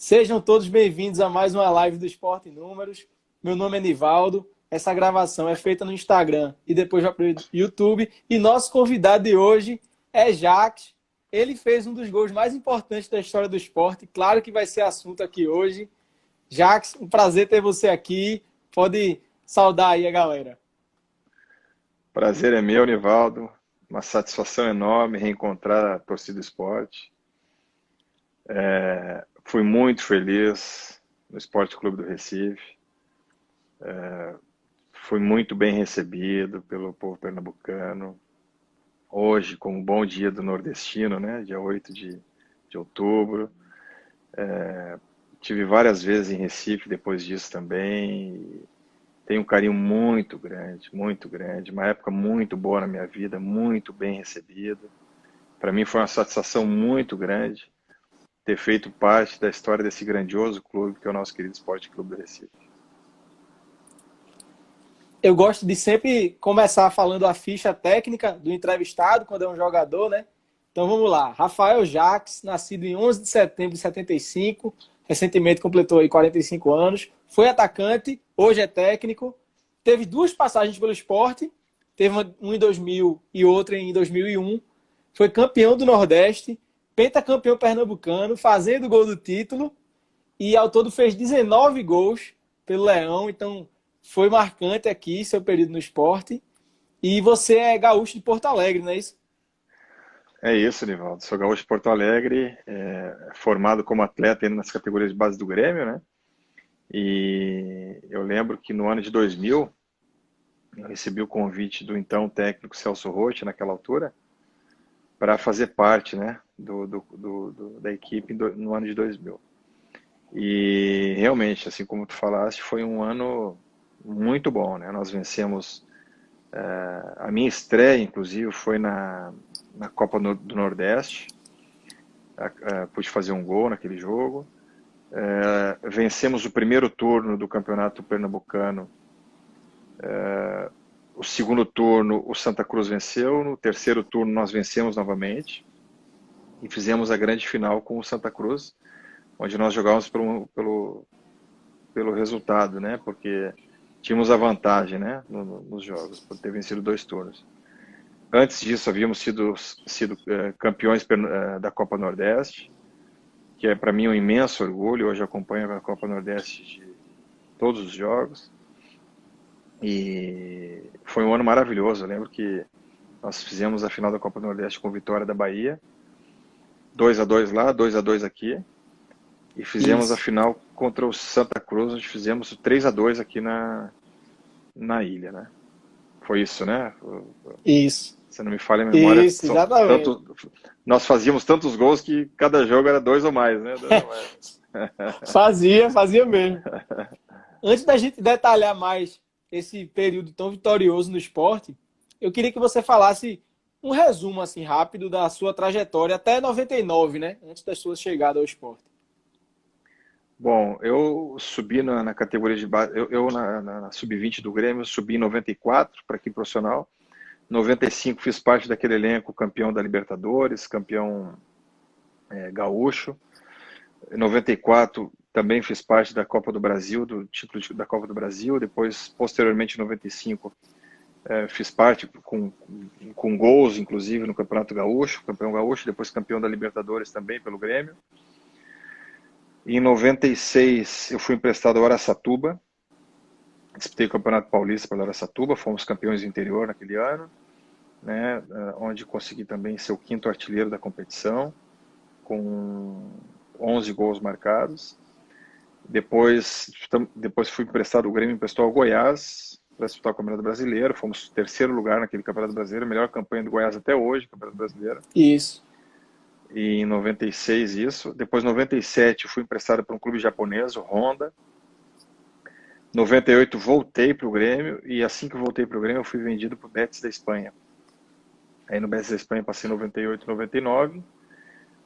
Sejam todos bem-vindos a mais uma live do Esporte em Números. Meu nome é Nivaldo. Essa gravação é feita no Instagram e depois vai para o YouTube. E nosso convidado de hoje é Jacques. Ele fez um dos gols mais importantes da história do esporte. Claro que vai ser assunto aqui hoje. Jacques, um prazer ter você aqui. Pode saudar aí a galera. Prazer é meu, Nivaldo. Uma satisfação enorme reencontrar a torcida do esporte. Fui muito feliz no Esporte Clube do Recife. Fui muito bem recebido pelo povo pernambucano. Hoje, como bom dia do nordestino, né? Dia 8 de outubro. Tive várias vezes em Recife depois disso também. Tenho um carinho muito grande, muito grande. Uma época muito boa na minha vida, muito bem recebida. Para mim foi uma satisfação muito grande ter feito parte da história desse grandioso clube que é o nosso querido Esporte Clube do Recife. Eu gosto de sempre começar falando a ficha técnica do entrevistado, quando é um jogador, né? Então vamos lá. Rafael Jacques, nascido em 11 de setembro de 75, recentemente completou aí 45 anos, foi atacante, hoje é técnico, teve duas passagens pelo esporte, teve uma em 2000 e outra em 2001, foi campeão do Nordeste, pentacampeão pernambucano, fazendo gol do título, e ao todo fez 19 gols pelo Leão, então foi marcante aqui seu período no esporte. E você é gaúcho de Porto Alegre, não é isso? É isso, Nivaldo. Sou gaúcho de Porto Alegre, formado como atleta nas categorias de base do Grêmio, né? E eu lembro que no ano de 2000, eu recebi o convite do então técnico Celso Roth, naquela altura, para fazer parte, né, da equipe no ano de 2000. E realmente, assim como tu falaste, foi um ano muito bom, né? Nós vencemos, a minha estreia, inclusive, foi na Copa do Nordeste. Pude fazer um gol naquele jogo. Vencemos o primeiro turno do Campeonato Pernambucano. O segundo turno, o Santa Cruz venceu. No terceiro turno, nós vencemos novamente. E fizemos a grande final com o Santa Cruz, onde nós jogávamos pelo resultado, né? Porque tínhamos a vantagem, né? Nos jogos, por ter vencido 2 turnos. Antes disso, havíamos sido campeões da Copa Nordeste, que é para mim um imenso orgulho. Hoje eu acompanho a Copa Nordeste de todos os jogos. E foi um ano maravilhoso. Eu lembro que nós fizemos a final da Copa Nordeste com vitória da Bahia. 2-2 lá, 2-2 aqui. E fizemos a Isso. final contra o Santa Cruz, onde fizemos o 3-2 aqui na ilha, né? Foi isso, né? Isso. Se não me falha a memória, Isso, exatamente. nós fazíamos tantos gols que cada jogo era 2 ou mais, né? 2 ou mais. Fazia mesmo. Antes da gente detalhar mais esse período tão vitorioso no esporte, eu queria que você falasse um resumo assim rápido da sua trajetória até 99, né? Antes da sua chegada ao esporte. Bom, eu subi na categoria de base, eu na sub-20 do Grêmio, subi em 94 para aqui profissional. 95 fiz parte daquele elenco campeão da Libertadores, campeão gaúcho. Em 94 também fiz parte da Copa do Brasil, do título da Copa do Brasil. Depois, posteriormente, em 95, fiz parte com gols, inclusive, no Campeonato Gaúcho, campeão gaúcho, depois campeão da Libertadores também pelo Grêmio. Em 96, eu fui emprestado ao Araçatuba, disputei o Campeonato Paulista pelo Araçatuba, fomos campeões do interior naquele ano, né, onde consegui também ser o 5º artilheiro da competição, com 11 gols marcados. Depois fui emprestado, o Grêmio emprestou ao Goiás para disputar o Campeonato Brasileiro, fomos 3º lugar naquele Campeonato Brasileiro, melhor campanha do Goiás até hoje, Campeonato Brasileiro. Isso. E em 96 isso. Depois, em 97, fui emprestado para um clube japonês, o Honda. Em 98 voltei para o Grêmio, e assim que voltei para o Grêmio eu fui vendido para o Betis da Espanha. Aí no Betis da Espanha passei 98 e 99,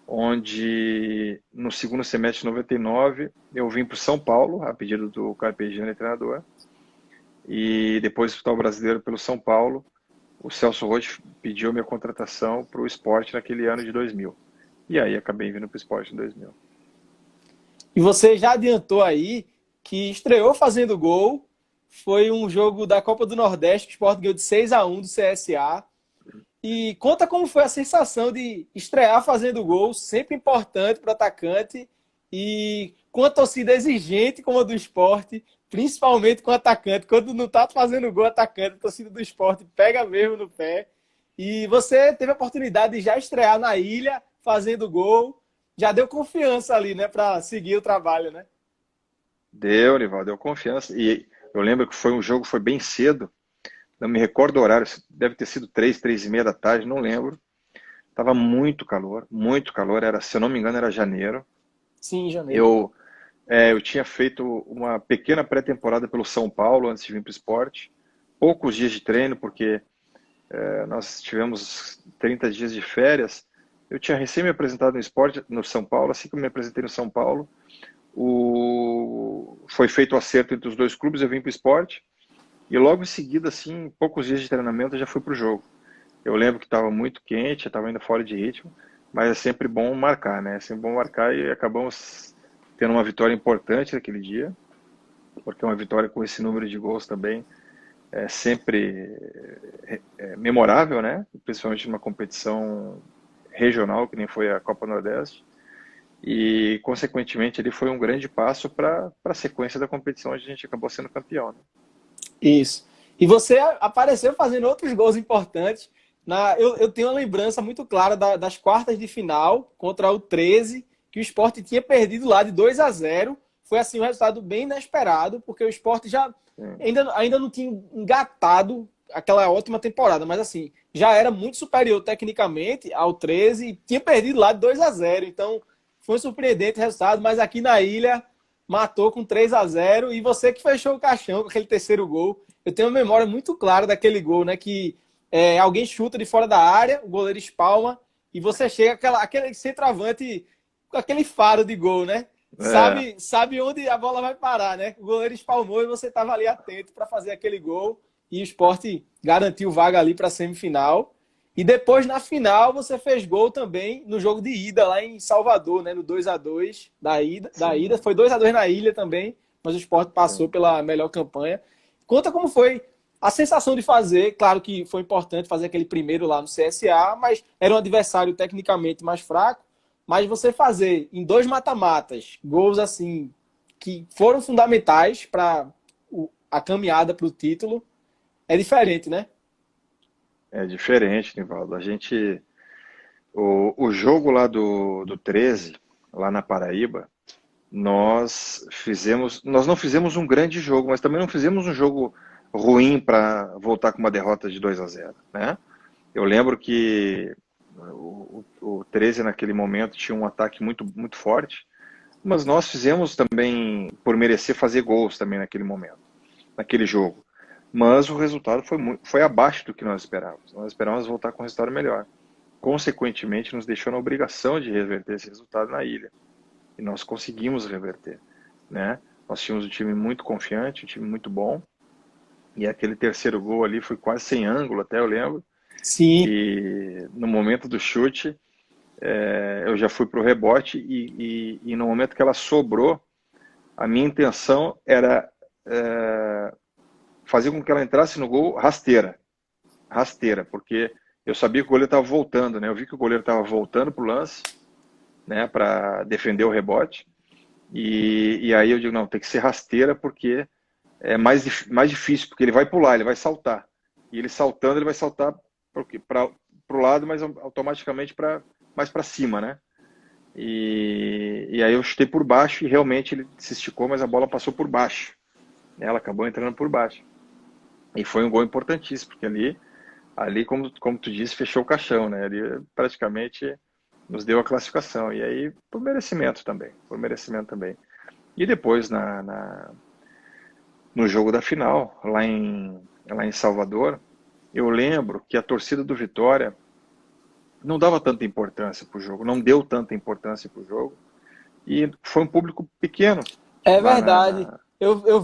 onde no segundo semestre de 99 eu vim para o São Paulo, a pedido do Carpegiani, treinador, e depois disputar o Brasileiro pelo São Paulo. O Celso Roth pediu minha contratação para o Sport naquele ano de 2000. E aí acabei vindo para o Sport em 2000. E você já adiantou aí que estreou fazendo gol. Foi um jogo da Copa do Nordeste, que o Sport ganhou de 6-1 do CSA. E conta como foi a sensação de estrear fazendo gol, sempre importante para o atacante, e com a torcida exigente como a do Sport, principalmente com o atacante. Quando não está fazendo gol, atacante, a torcida do Sport pega mesmo no pé. E você teve a oportunidade de já estrear na ilha, fazendo gol. Já deu confiança ali, né, para seguir o trabalho, né? Deu, Nival, deu confiança. E eu lembro que foi um jogo, foi bem cedo. Não me recordo o horário, deve ter sido 3h30 da tarde, não lembro. Tava muito calor. Era, se eu não me engano, era janeiro. Sim, em janeiro. Eu tinha feito uma pequena pré-temporada pelo São Paulo antes de vir para o esporte. Poucos dias de treino, porque nós tivemos 30 dias de férias. Eu tinha recém me apresentado no esporte no São Paulo. Assim que eu me apresentei no São Paulo, foi feito o acerto entre os dois clubes, eu vim para o esporte. E logo em seguida, assim, poucos dias de treinamento, eu já fui para o jogo. Eu lembro que estava muito quente, eu estava ainda fora de ritmo, mas é sempre bom marcar, né? É sempre bom marcar e acabamos tendo uma vitória importante naquele dia, porque uma vitória com esse número de gols também é sempre memorável, né? Principalmente numa competição regional, que nem foi a Copa Nordeste. E, consequentemente, ele foi um grande passo para a sequência da competição, onde a gente acabou sendo campeão, né? Isso. E você apareceu fazendo outros gols importantes. Eu tenho uma lembrança muito clara das quartas de final contra o 13, que o Sport tinha perdido lá de 2-0. Foi assim um resultado bem inesperado, porque o Sport já ainda não tinha engatado aquela ótima temporada, mas assim, já era muito superior tecnicamente ao 13 e tinha perdido lá de 2-0. Então, foi um surpreendente resultado, mas aqui na ilha matou com 3-0 e você que fechou o caixão com aquele terceiro gol. Eu tenho uma memória muito clara daquele gol, né? Que alguém chuta de fora da área, o goleiro espalma e você chega aquele centroavante com aquele faro de gol, né? Sabe onde a bola vai parar, né? O goleiro espalmou e você estava ali atento para fazer aquele gol e o Sport garantiu vaga ali para a semifinal. E depois, na final, você fez gol também no jogo de ida lá em Salvador, né? No 2-2 da ida. Foi 2-2 na ilha também, mas o Sport passou pela melhor campanha. Conta como foi a sensação de fazer. Claro que foi importante fazer aquele primeiro lá no CSA, mas era um adversário tecnicamente mais fraco. Mas você fazer em 2 mata-matas, gols assim, que foram fundamentais para a caminhada para o título, é diferente, né? É diferente, Nivaldo. O jogo lá do 13, lá na Paraíba, nós não fizemos um grande jogo, mas também não fizemos um jogo ruim para voltar com uma derrota de 2-0, né? Eu lembro que o 13 naquele momento tinha um ataque muito, muito forte, mas nós fizemos também por merecer fazer gols também naquele momento, naquele jogo. Mas o resultado foi abaixo do que nós esperávamos. Nós esperávamos voltar com um resultado melhor. Consequentemente, nos deixou na obrigação de reverter esse resultado na ilha. E nós conseguimos reverter, né? Nós tínhamos um time muito confiante, um time muito bom. E aquele terceiro gol ali foi quase sem ângulo, até eu lembro. Sim. E no momento do chute, eu já fui para o rebote e no momento que ela sobrou, a minha intenção era fazer com que ela entrasse no gol rasteira, porque eu sabia que o goleiro estava voltando, né? Eu vi que o goleiro estava voltando para o lance, né, para defender o rebote, e aí eu digo, não, tem que ser rasteira, porque é mais difícil, porque ele vai pular, ele vai saltar, e ele saltando, ele vai saltar para o lado, mas automaticamente mais para cima, né? E aí eu chutei por baixo, e realmente ele se esticou, mas a bola passou por baixo, ela acabou entrando por baixo. E foi um gol importantíssimo, porque ali como tu disse, fechou o caixão, né? Ali praticamente nos deu a classificação. E aí, por merecimento também. E depois, no jogo da final, lá em Salvador, eu lembro que a torcida do Vitória não dava tanta importância para o jogo, não deu tanta importância para o jogo. E foi um público pequeno. É verdade. Eu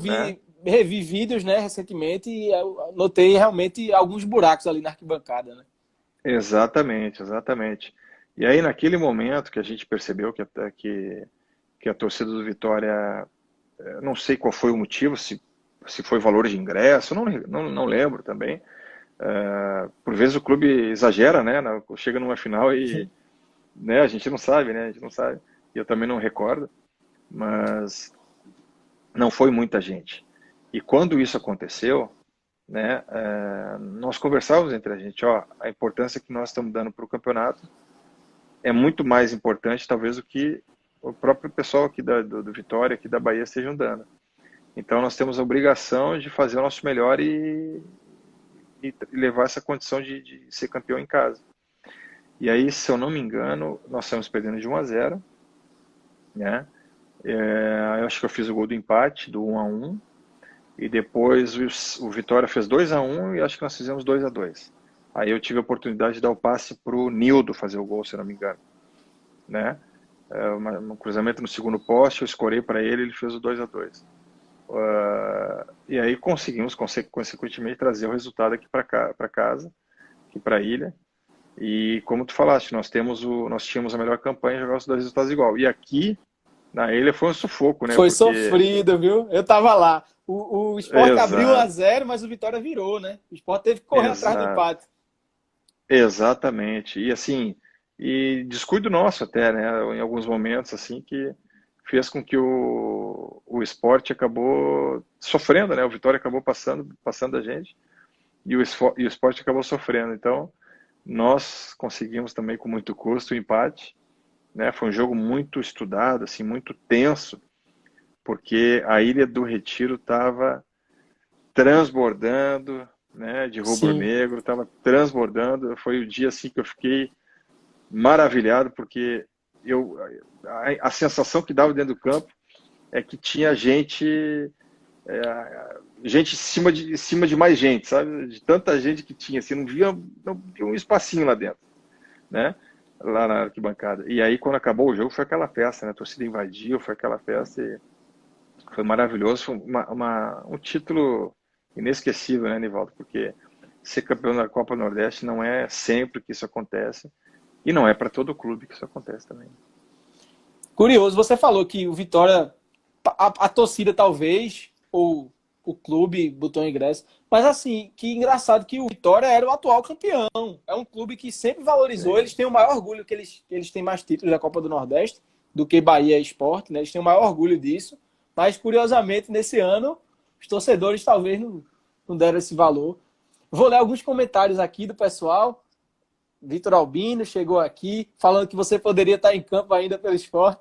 Né? revi vídeos, né, recentemente e eu notei realmente alguns buracos ali na arquibancada, né? Exatamente. E aí, naquele momento que a gente percebeu que que a torcida do Vitória, não sei qual foi o motivo, se foi valor de ingresso, não lembro também. Por vezes o clube exagera, né? Chega numa final e, né, a gente não sabe, né? A gente não sabe. E eu também não recordo, mas não foi muita gente. E quando isso aconteceu, né, nós conversávamos entre a gente, ó, a importância que nós estamos dando para o campeonato é muito mais importante, talvez, do que o próprio pessoal aqui do Vitória, aqui da Bahia, estejam dando. Então, nós temos a obrigação de fazer o nosso melhor e levar essa condição de ser campeão em casa. E aí, se eu não me engano, nós estamos perdendo de 1-0, né? Eu acho que eu fiz o gol do empate, do 1-1, e depois o Vitória fez 2-1 e acho que nós fizemos 2-2. Aí eu tive a oportunidade de dar o passe para o Nildo fazer o gol, se eu não me engano, né? Um cruzamento no segundo poste, eu escorei para ele, ele fez o 2-2. E aí conseguimos consequentemente trazer o resultado aqui para casa, aqui para a ilha. E como tu falaste, nós tínhamos a melhor campanha e jogamos os dois resultados igual. E aqui na ilha foi um sufoco, né? Foi sofrido, viu? Eu tava lá. O Sport abriu 1-0, mas o Vitória virou, né? O Sport teve que correr atrás do empate. Exatamente. E assim, descuido nosso até, né? Em alguns momentos, assim, que fez com que o Sport acabou sofrendo, né? O Vitória acabou passando a gente e o Sport acabou sofrendo. Então, nós conseguimos também com muito custo o empate, né? Foi um jogo muito estudado, assim, muito tenso, porque a Ilha do Retiro estava transbordando, né, de rubro-negro, estava transbordando. Foi o dia assim que eu fiquei maravilhado, porque a sensação que dava dentro do campo é que tinha gente em cima de mais gente, sabe? De tanta gente que tinha, assim, não via um espacinho lá dentro, né? Lá na arquibancada. E aí, quando acabou o jogo, foi aquela festa, né? A torcida invadiu, foi aquela festa e foi maravilhoso. Foi um título inesquecível, né, Nivaldo? Porque ser campeão da Copa Nordeste não é sempre que isso acontece e não é para todo clube que isso acontece também. Curioso, você falou que o Vitória, a torcida talvez, ou o clube botou ingresso, mas assim, que engraçado que o Vitória era o atual campeão. É um clube que sempre valorizou, eles têm o maior orgulho que eles têm mais títulos da Copa do Nordeste do que Bahia e Sport, né? Eles têm o maior orgulho disso, mas curiosamente nesse ano os torcedores talvez não deram esse valor. Vou ler alguns comentários aqui do pessoal. Vitor Albino chegou aqui falando que você poderia estar em campo ainda pelo Sport.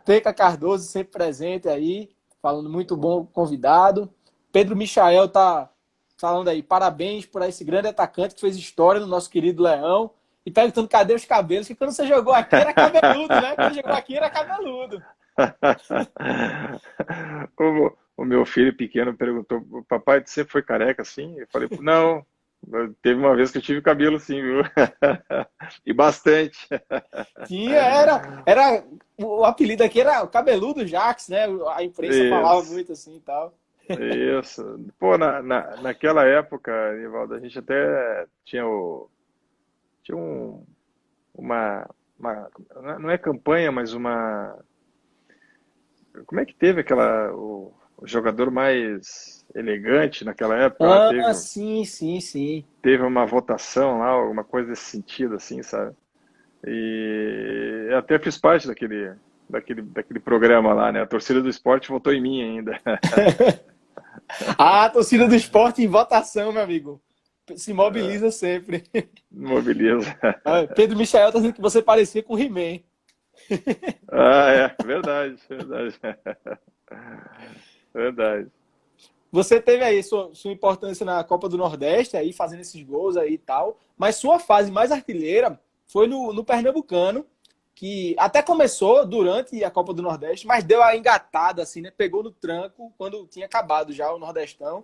Teca Cardoso sempre presente aí, falando muito bom convidado. Pedro Michael tá falando aí, parabéns por esse grande atacante que fez história no nosso querido Leão. E perguntando cadê os cabelos, que quando você jogou aqui era cabeludo, né? Quando jogou aqui era cabeludo. O meu filho pequeno perguntou, papai, você sempre foi careca assim? Eu falei, não, teve uma vez que eu tive cabelo sim, viu? E bastante. Tinha, era o apelido aqui era o cabeludo Jax, né? A imprensa falava muito assim e tal. Isso. Pô, naquela época, Nivaldo, a gente até tinha uma, não é campanha, mas como é que teve o jogador mais elegante naquela época? Sim. Teve uma votação lá, alguma coisa desse sentido, assim, sabe? E eu até fiz parte daquele programa lá, né? A torcida do esporte votou em mim ainda. A torcida do esporte em votação, meu amigo. Se mobiliza sempre. Mobiliza. Pedro Michael tá dizendo que você parecia com o He-Man. Verdade. Verdade. Você teve aí sua importância na Copa do Nordeste, aí fazendo esses gols aí e tal, mas sua fase mais artilheira foi no Pernambucano, que até começou durante a Copa do Nordeste, mas deu a engatada, assim, né? Pegou no tranco quando tinha acabado já o Nordestão.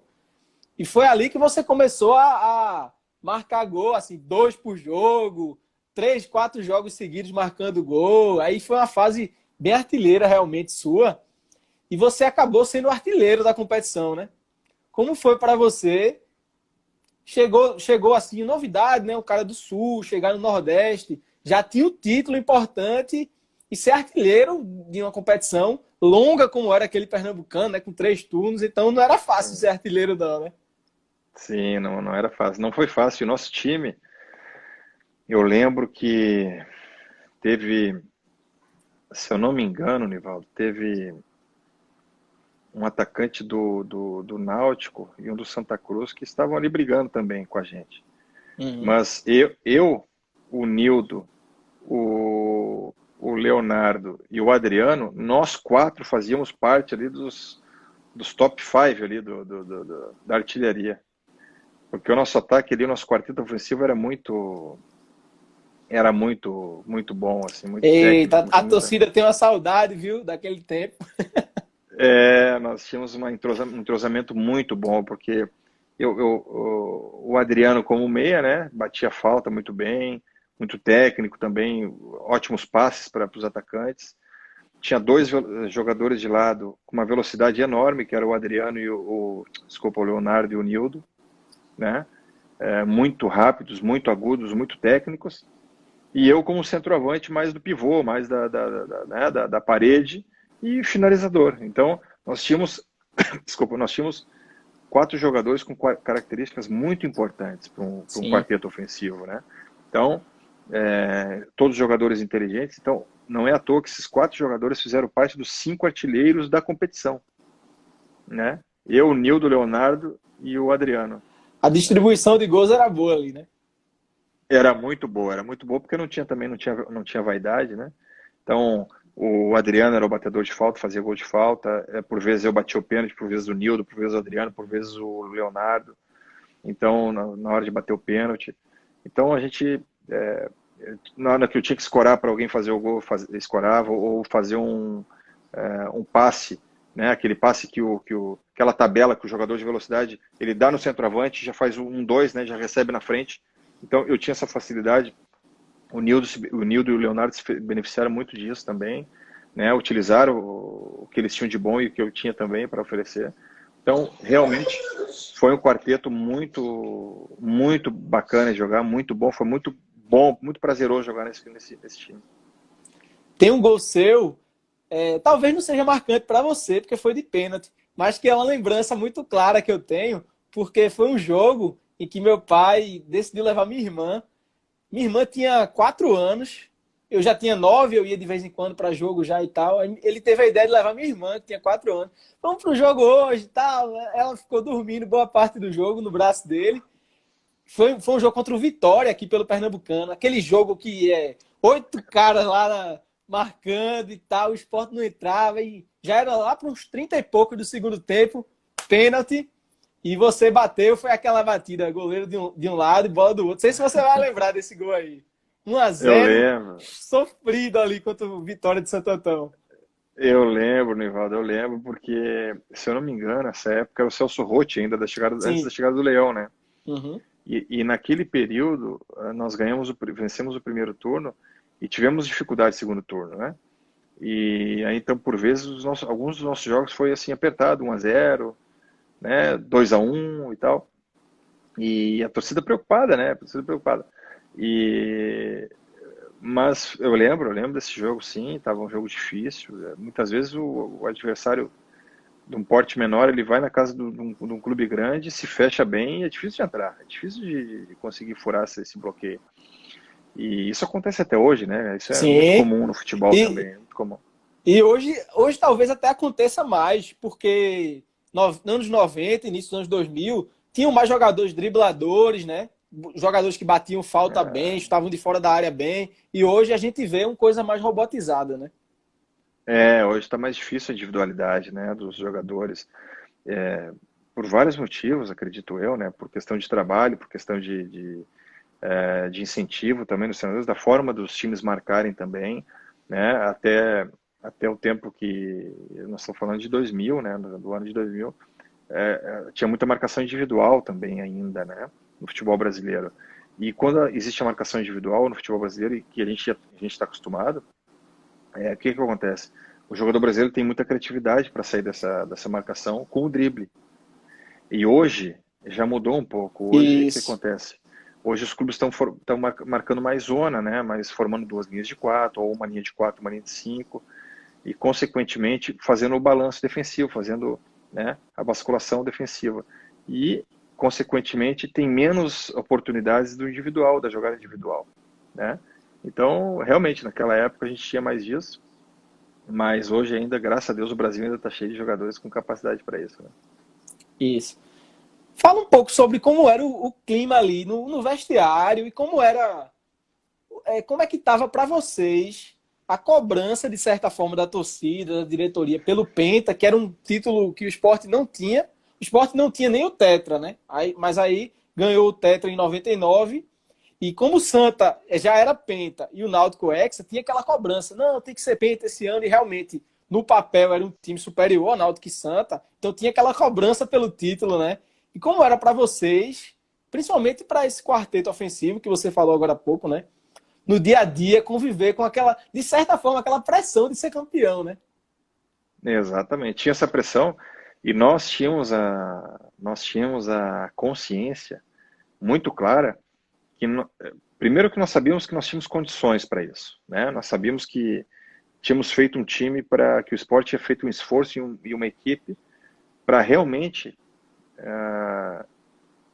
E foi ali que você começou a marcar gol, assim, 2 por jogo, 3, 4 jogos seguidos marcando gol. Aí foi uma fase bem artilheira realmente sua. E você acabou sendo o artilheiro da competição, né? Como foi para você? Chegou assim, novidade, né? O cara do Sul, chegar no Nordeste, já tinha o título importante e ser artilheiro de uma competição longa como era aquele pernambucano, né, com 3 turnos, então não era fácil ser artilheiro não, né? Sim, não era fácil. Não foi fácil. O nosso time, eu lembro que teve, se eu não me engano, Nivaldo, teve um atacante do Náutico e um do Santa Cruz que estavam ali brigando também com a gente. Uhum. Mas o Nildo, o Leonardo e o Adriano, nós 4 fazíamos parte ali dos top 5 ali da artilharia. Porque o nosso ataque ali, o nosso quarteto ofensivo muito bom, assim, muito Eita, técnico. a torcida tem uma saudade, viu, daquele tempo. Nós tínhamos um entrosamento muito bom, porque o Adriano como meia, né, batia falta muito bem, muito técnico também, ótimos passes para os atacantes. Tinha 2 jogadores de lado com uma velocidade enorme, que era o Adriano e o Leonardo e o Nildo, né, muito rápidos, muito agudos, muito técnicos. E eu como centroavante mais do pivô, mais da parede e finalizador. Então, nós tínhamos, nós tínhamos 4 jogadores com características muito importantes para um quarteto ofensivo, né? Então, todos jogadores inteligentes. Então, não é à toa que esses 4 jogadores fizeram parte dos 5 artilheiros da competição, né? Eu, o Nildo, o Leonardo e o Adriano. A distribuição de gols era boa ali, né? Era muito boa porque não tinha vaidade, né? Então, o Adriano era o batedor de falta, fazia gol de falta, por vezes eu batia o pênalti, por vezes o Nildo, por vezes o Adriano, por vezes o Leonardo. Então, na hora de bater o pênalti. Então, a gente, na hora que eu tinha que escorar para alguém fazer o gol, escorava, ou fazer um passe, né? Aquele passe aquela tabela que o jogador de velocidade, ele dá no centroavante, já faz 1-2, né? Já recebe na frente. Então, eu tinha essa facilidade. O Nildo e o Leonardo se beneficiaram muito disso também, né? Utilizaram o que eles tinham de bom e o que eu tinha também para oferecer. Então, realmente, foi um quarteto muito bacana de jogar, muito bom. Foi muito bom, muito prazeroso jogar nesse time. Tem um gol seu, talvez não seja marcante para você, porque foi de pênalti, mas que é uma lembrança muito clara que eu tenho, porque foi um jogo em que meu pai decidiu levar minha irmã. Minha irmã tinha 4 anos, eu já tinha 9, eu ia de vez em quando para jogo já e tal. Ele teve a ideia de levar minha irmã, que tinha 4 anos. Vamos pro jogo hoje e tal. Ela ficou dormindo boa parte do jogo no braço dele. Foi um jogo contra o Vitória aqui pelo Pernambucano. Aquele jogo que 8 caras lá marcando e tal. O Sport não entrava e já era lá para uns 30 e pouco do segundo tempo. Pênalti. E você bateu, foi aquela batida, goleiro de um lado e bola do outro. Não sei se você vai lembrar desse gol aí. 1-0, Eu lembro. sofrido ali contra o Vitória de Santo Antão. Eu lembro, Nivaldo, eu lembro, porque, se eu não me engano, nessa época era o Celso Rotti ainda, antes da chegada do Leão, né? Uhum. E naquele período, nós vencemos o primeiro turno e tivemos dificuldade no segundo turno, né? E aí, então, por vezes, alguns dos nossos jogos foi assim, apertado, 1-0, né? 2-1 e tal. E a torcida preocupada, né? A torcida preocupada. Mas eu lembro desse jogo, sim, estava um jogo difícil. Muitas vezes o adversário de um porte menor, ele vai na casa de um clube grande, se fecha bem e é difícil de entrar, é difícil de conseguir furar esse bloqueio. E isso acontece até hoje, né? Isso é muito Sim. comum no futebol também, é muito comum. E hoje talvez até aconteça mais, porque nos anos 90, início dos anos 2000, tinham mais jogadores dribladores, né? Jogadores que batiam falta bem, estavam de fora da área bem. E hoje a gente vê uma coisa mais robotizada, né? Hoje está mais difícil a individualidade, né, dos jogadores, por vários motivos, acredito eu, né? Por questão de trabalho, por questão de incentivo também dos treinadores, da forma dos times marcarem também, né? Até o tempo que nós estamos falando de 2000, né? Do ano de 2000, tinha muita marcação individual também ainda, né? No futebol brasileiro. E quando existe a marcação individual no futebol brasileiro, e que a gente está acostumado, o que acontece? O jogador brasileiro tem muita criatividade para sair dessa marcação com o drible. E hoje já mudou um pouco. Hoje, o que Isso. acontece? Hoje os clubes estão marcando mais zona, né? Mas formando duas linhas de quatro, ou uma linha de quatro, uma linha de cinco, e consequentemente fazendo o balanço defensivo, fazendo, né, a basculação defensiva. E consequentemente tem menos oportunidades do individual, da jogada individual, né? Então, realmente, naquela época a gente tinha mais disso, mas hoje ainda, graças a Deus, o Brasil ainda está cheio de jogadores com capacidade para isso, né? Isso. Fala um pouco sobre como era o clima ali no vestiário e como era, como é que estava para vocês a cobrança, de certa forma, da torcida, da diretoria, pelo Penta, que era um título que o Sport não tinha. O Sport não tinha nem o Tetra, né? Mas aí ganhou o Tetra em 99. E como o Santa já era Penta e o Náutico Hexa, tinha aquela cobrança. Não, tem que ser Penta esse ano. E realmente, no papel, era um time superior ao Náutico e Santa. Então tinha aquela cobrança pelo título, né? E como era para vocês, principalmente para esse quarteto ofensivo que você falou agora há pouco, né? No dia a dia, conviver com aquela, de certa forma, aquela pressão de ser campeão, né? Exatamente. Tinha essa pressão e nós tínhamos a consciência muito clara que, primeiro, que nós sabíamos que nós tínhamos condições para isso, né? Nós sabíamos que tínhamos feito um time para que o Sport tinha feito um esforço e uma equipe para realmente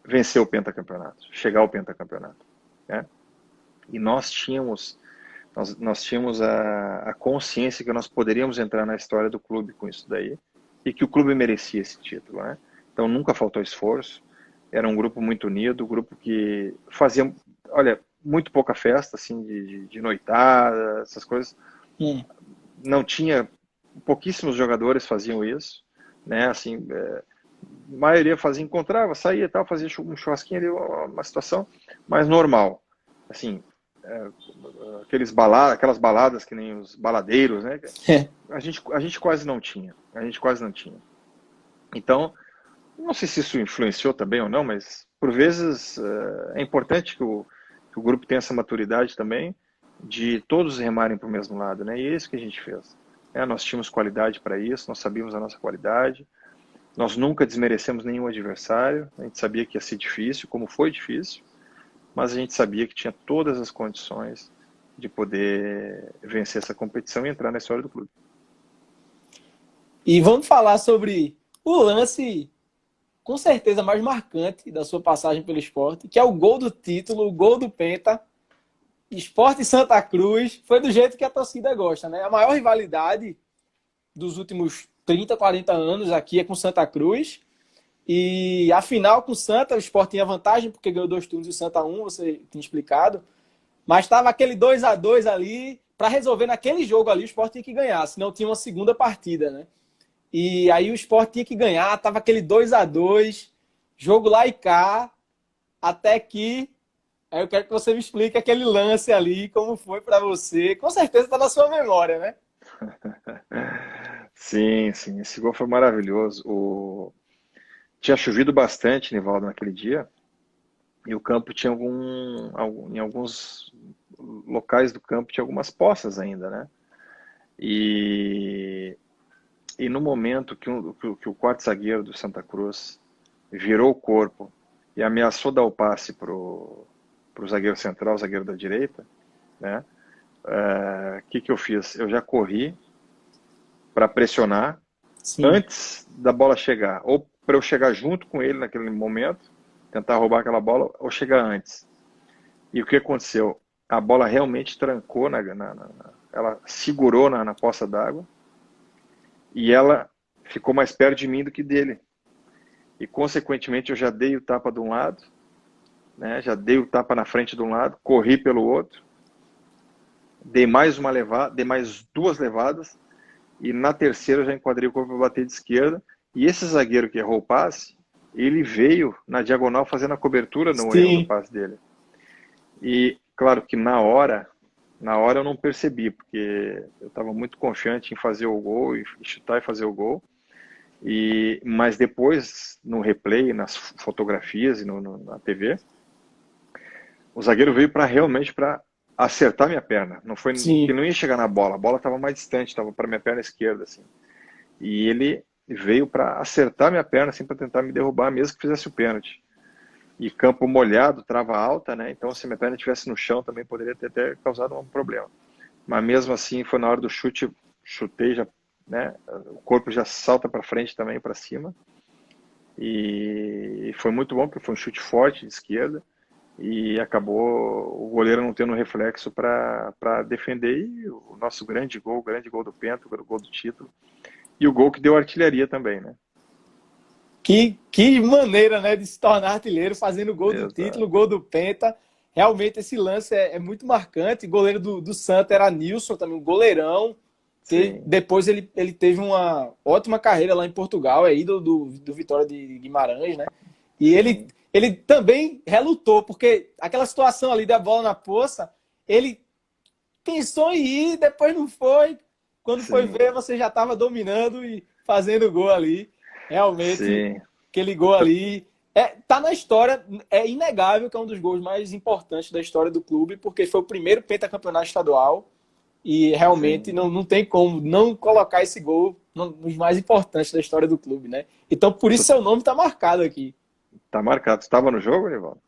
vencer o pentacampeonato, chegar ao pentacampeonato, né? E nós tínhamos a consciência que nós poderíamos entrar na história do clube com isso daí e que o clube merecia esse título, né? Então nunca faltou esforço, era um grupo muito unido, um grupo que fazia, olha, muito pouca festa, assim, de noitada, essas coisas. Hum. Não tinha, pouquíssimos jogadores faziam isso, né? Assim, a maioria fazia, encontrava, saía e tal, fazia um churrasquinho ali, uma situação mais normal, assim, aquelas baladas que nem os baladeiros, né? A gente quase não tinha, Então, não sei se isso influenciou também ou não, mas por vezes é importante que o grupo tenha essa maturidade também de todos remarem para o mesmo lado, né? E é isso que a gente fez. Nós tínhamos qualidade para isso, nós sabíamos a nossa qualidade, nós nunca desmerecemos nenhum adversário, a gente sabia que ia ser difícil, como foi difícil, mas a gente sabia que tinha todas as condições de poder vencer essa competição e entrar na história do clube. E vamos falar sobre o lance, com certeza, mais marcante da sua passagem pelo esporte, que é o gol do título, o gol do Penta. Sport e Santa Cruz foi do jeito que a torcida gosta, né? A maior rivalidade dos últimos 30, 40 anos aqui é com Santa Cruz. E a final com o Santa, o Sport tinha vantagem porque ganhou 2 turnos e o Santa 1, você tinha explicado. Mas estava aquele 2-2 ali, para resolver naquele jogo ali, o Sport tinha que ganhar, senão tinha uma segunda partida, né? E aí o Sport tinha que ganhar, estava aquele 2-2, jogo lá e cá, até que... Aí eu quero que você me explique aquele lance ali, como foi para você. Com certeza está na sua memória, né? Sim, sim, esse gol foi maravilhoso. Tinha chovido bastante, Nivaldo, naquele dia, e o campo tinha em alguns locais do campo tinha algumas poças ainda, né? E no momento que o quarto zagueiro do Santa Cruz virou o corpo e ameaçou dar o passe pro zagueiro central, o zagueiro da direita, né? Que eu fiz? Eu já corri para pressionar, Sim. Antes da bola chegar, ou para eu chegar junto com ele naquele momento, tentar roubar aquela bola, ou chegar antes. E o que aconteceu? A bola realmente trancou, ela segurou na poça d'água, e ela ficou mais perto de mim do que dele. E, consequentemente, eu já dei o tapa de um lado, né? Já dei o tapa na frente de um lado, corri pelo outro, dei mais 2 levadas, e na terceira eu já enquadrei o corpo para bater de esquerda, e esse zagueiro que errou o passe, ele veio na diagonal fazendo a cobertura no erro do passe dele. E, claro que na hora eu não percebi, porque eu estava muito confiante em fazer o gol, e chutar e fazer o gol, mas depois, no replay, nas fotografias e na TV, o zagueiro veio realmente para acertar minha perna. Não foi que não ia chegar na bola, a bola estava mais distante, estava para minha perna esquerda, assim. E ele veio para acertar minha perna, assim, para tentar me derrubar, mesmo que fizesse o pênalti. e campo molhado, trava alta, né? Então, se minha perna estivesse no chão, também poderia ter até causado um problema. Mas mesmo assim, foi na hora do chute, chutei já, né? O corpo já salta para frente também, para cima. E foi muito bom, porque foi um chute forte de esquerda e acabou o goleiro não tendo reflexo para defender. E o nosso grande gol do Penta, o gol do título, e o gol que deu artilharia também, né? Que maneira, né, de se tornar artilheiro fazendo o gol do título, o Exato. gol do Penta. Realmente esse lance é muito marcante. O goleiro do Santa era Nilson, também um goleirão. Que Sim, depois ele teve uma ótima carreira lá em Portugal, é ídolo do Vitória de Guimarães, né? E sim, ele também relutou, porque aquela situação ali da bola na poça, ele pensou em ir, depois não foi. Quando foi sim, ver, você já estava dominando e fazendo gol ali. Realmente, sim. aquele gol ali tá na história, é inegável que é um dos gols mais importantes da história do clube, porque foi o primeiro pentacampeonato estadual e realmente Sim. não tem como não colocar esse gol nos mais importantes da história do clube, né? Então, por isso Tu seu nome está marcado aqui. tá marcado. Tu estava no jogo, Nivaldo?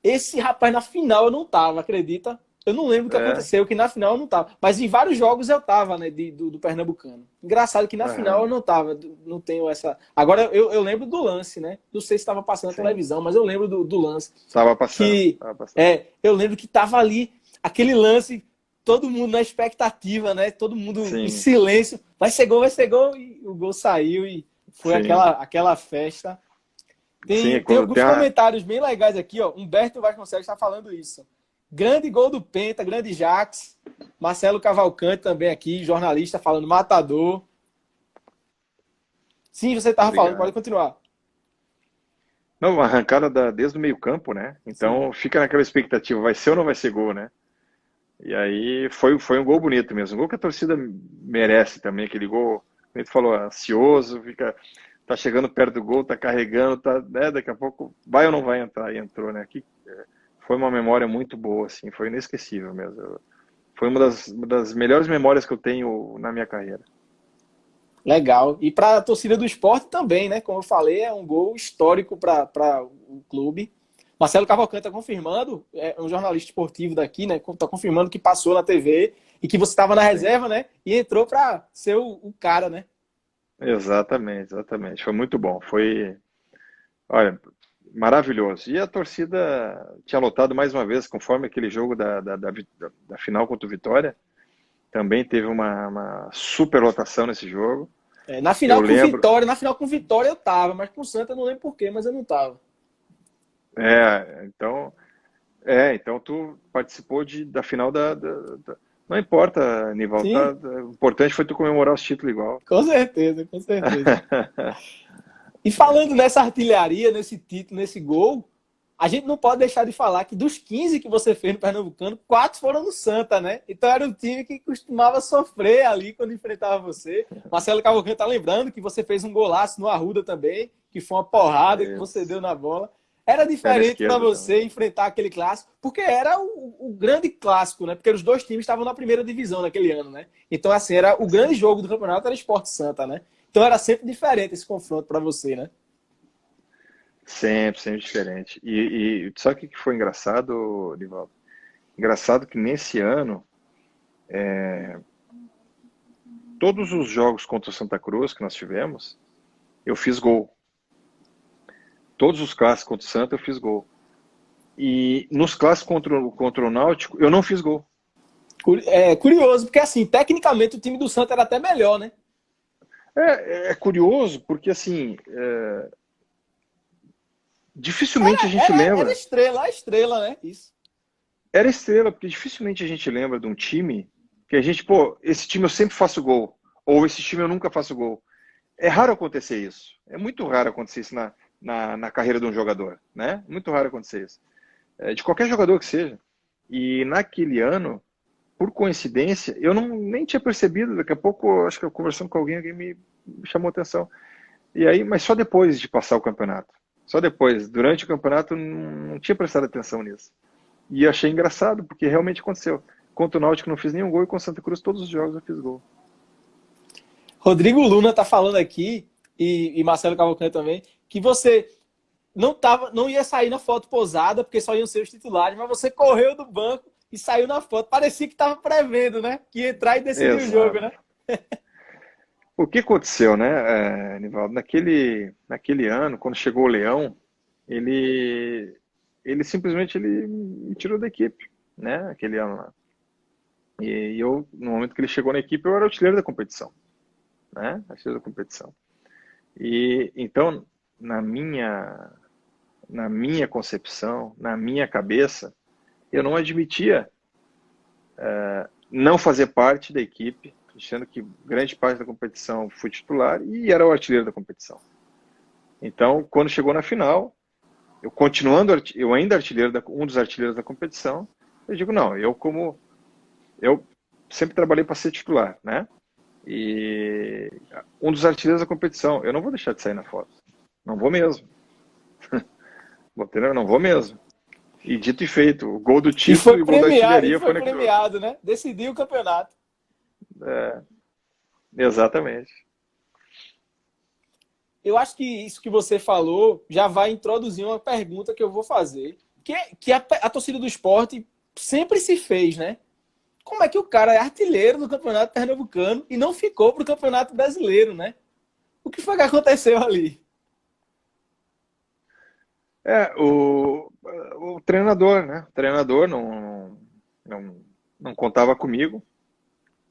Esse rapaz na final eu não tava, acredita? Eu não lembro o que É. aconteceu, que na final eu não tava. Mas em vários jogos eu tava, né, do Pernambucano. Engraçado que na final eu Aham. não tava, não tenho essa. Agora eu lembro do lance, né? Não sei se estava passando na Sim. televisão, mas eu lembro do lance. Tava passando. Que Tava passando. eu lembro que tava ali, aquele lance, todo mundo na expectativa, né? Todo mundo em Sim. silêncio. Vai ser gol, e o gol saiu e foi Sim. aquela festa. Sim. Tem Quando tem alguns a... comentários bem legais aqui, ó. Humberto Vasconcelos está falando isso. Grande gol do Penta, grande Jax. Marcelo Cavalcante também aqui, jornalista, falando matador. Sim, você estava falando, pode Obrigado. continuar. Não, uma arrancada desde o meio campo, né? Sim. Então fica naquela expectativa, vai ser ou não vai ser gol, né? E aí foi um gol bonito mesmo. Um gol que a torcida merece também, aquele gol, como a gente falou, ansioso, tá chegando perto do gol, tá carregando, tá, né, daqui a pouco vai ou não vai entrar, e entrou, né? Foi uma memória muito boa, assim, foi inesquecível mesmo. Foi uma das melhores memórias que eu tenho na minha carreira. Legal. E para a torcida do esporte também, né? Como eu falei, é um gol histórico para o clube. Marcelo Cavalcante está confirmando, é um jornalista esportivo daqui, né? Está confirmando que passou na TV e que você estava na Sim, reserva, né? E entrou para ser o cara, né? exatamente, exatamente. Foi muito bom. Foi, olha, maravilhoso. E a torcida tinha lotado mais uma vez, conforme aquele jogo da final contra o Vitória. Também teve uma super lotação nesse jogo. Eu lembro. Na final com Vitória eu tava, mas com o Santa eu não lembro porquê, mas eu não tava. É, então, então tu participou da final não importa, Nival, Sim, o importante foi tu comemorar os títulos igual. com certeza, com certeza. E falando nessa artilharia, nesse título, nesse gol, a gente não pode deixar de falar que dos 15 que você fez no Pernambucano, 4 foram no Santa, né? Então era um time que costumava sofrer ali quando enfrentava você. Marcelo Cavalcante tá lembrando que você fez um golaço no Arruda também, que foi uma porrada que você Isso. deu na bola. Era Perna diferente para esquerda você também. enfrentar aquele clássico, porque era o grande clássico, né? Porque os dois times estavam na primeira divisão naquele ano, né? Então, assim, era o grande Sim. jogo do campeonato era Sport Santa, né? Então era sempre diferente esse confronto para você, né? Sempre, sempre diferente. E sabe o que foi engraçado, Nival? Engraçado que nesse ano, todos os jogos contra o Santa Cruz que nós tivemos, eu fiz gol. Todos os clássicos contra o Santa eu fiz gol. E nos clássicos contra o Náutico, eu não fiz gol. É curioso, porque assim, tecnicamente o time do Santa era até melhor, né? É curioso, porque assim, dificilmente a gente Era lembra. estrela, a estrela, né? Isso. Era estrela, porque dificilmente a gente lembra de um time que a gente, pô, esse time eu sempre faço gol. Ou esse time eu nunca faço gol. É raro acontecer isso. É muito raro acontecer isso na carreira de um jogador, né? Muito raro acontecer isso. De qualquer jogador que seja. E naquele ano, por coincidência, eu nem tinha percebido. Daqui a pouco, acho que eu conversando com alguém me chamou a atenção. E aí, mas só depois de passar o campeonato. Só depois. Durante o campeonato, não tinha prestado atenção nisso. E achei engraçado, porque realmente aconteceu. Contra o Náutico não fiz nenhum gol e com o Santa Cruz todos os jogos eu fiz gol. Rodrigo Luna tá falando aqui, e Marcelo Cavalcante também, que você não ia sair na foto posada, porque só iam ser os titulares, mas você correu do banco e saiu na foto. Parecia que estava prevendo, né? Que ia entrar e decidir o jogo, Exato. né? O que aconteceu, né, Nivaldo? Naquele ano, quando chegou o Leão, ele, ele simplesmente me tirou da equipe, né? Aquele ano lá. E eu, no momento que ele chegou na equipe, eu era o artilheiro da competição, né? Artilheiro da competição. E então, na minha, na minha concepção, na minha cabeça, eu não admitia não fazer parte da equipe, sendo que grande parte da competição fui titular e era o artilheiro da competição. Então, quando chegou na final, eu ainda um dos artilheiros da competição, eu digo, não, eu sempre trabalhei para ser titular, né? E um dos artilheiros da competição, eu não vou deixar de sair na foto. Não vou mesmo. Não vou mesmo. E dito e feito, o gol do título e o gol da E artilharia foi foi naquele jogo. premiado, né? Decidiu o campeonato. É, exatamente. Eu acho que isso que você falou já vai introduzir uma pergunta que eu vou fazer. Que a torcida do esporte sempre se fez, né? Como é que o cara é artilheiro do Campeonato Pernambucano e não ficou para o Campeonato Brasileiro, né? O que foi que aconteceu ali? É, o treinador, né? O treinador não, não contava comigo.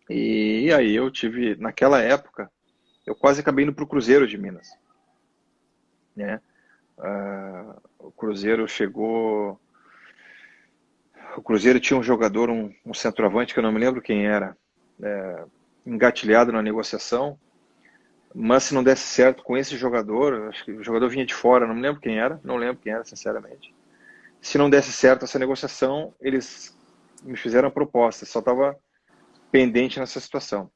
E aí eu tive, naquela época, eu quase acabei indo para o Cruzeiro de Minas, né? O Cruzeiro chegou. O Cruzeiro tinha um jogador, um centroavante, que eu não me lembro quem era, engatilhado na negociação. Mas se não desse certo com esse jogador, acho que o jogador vinha de fora, não me lembro quem era, não lembro quem era, sinceramente. Se não desse certo essa negociação, eles me fizeram a proposta, só estava pendente nessa situação.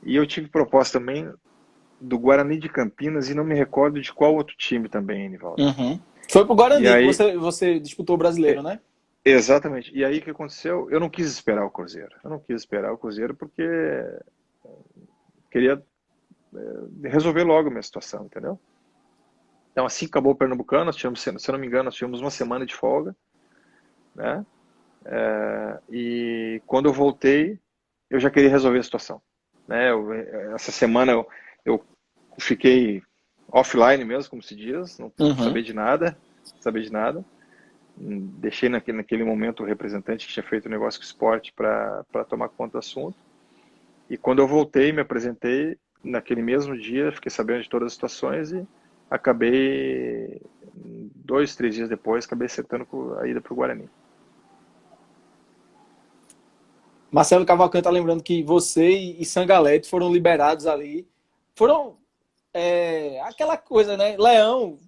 E eu tive proposta também do Guarani de Campinas e não me recordo de qual outro time também, Nivaldo. Uhum. Foi pro E Guarani que aí, você disputou o brasileiro, né? exatamente. E aí o que aconteceu? Eu não quis esperar o Cruzeiro. Eu não quis esperar o Cruzeiro porque queria resolver logo a minha situação, entendeu? Então, assim que acabou o Pernambucano, nós tínhamos, se eu não me engano, nós tínhamos uma semana de folga, né? E quando eu voltei, eu já queria resolver a situação, né? Essa semana eu fiquei offline mesmo, como se diz, não Uhum. sabia de nada, não sabia de nada. Deixei naquele momento o representante que tinha feito o negócio com o esporte para tomar conta do assunto. E quando eu voltei, me apresentei, naquele mesmo dia, fiquei sabendo de todas as situações e acabei, 2, 3 dias depois, acabei acertando a ida para o Guarani. Marcelo Cavalcante tá lembrando que você e Sangalete foram liberados ali. Foram aquela coisa, né? Leão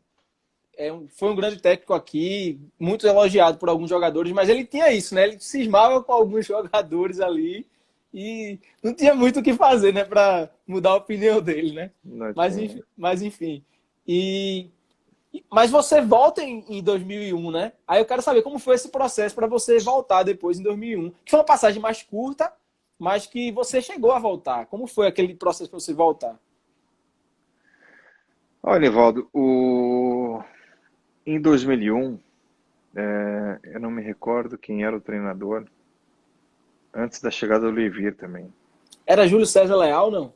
foi um grande técnico aqui, muito elogiado por alguns jogadores, mas ele tinha isso, né? Ele cismava com alguns jogadores ali e não tinha muito o que fazer, né? Para mudar a opinião dele, né? Não Mas, tinha. mas enfim. E, mas você volta em 2001, né? Aí eu quero saber como foi esse processo para você voltar depois em 2001. Que foi uma passagem mais curta, mas que você chegou a voltar. Como foi aquele processo para você voltar? Olha, Evaldo, em 2001, eu não me recordo quem era o treinador, antes da chegada do Levir também. Era Júlio César Leal, não?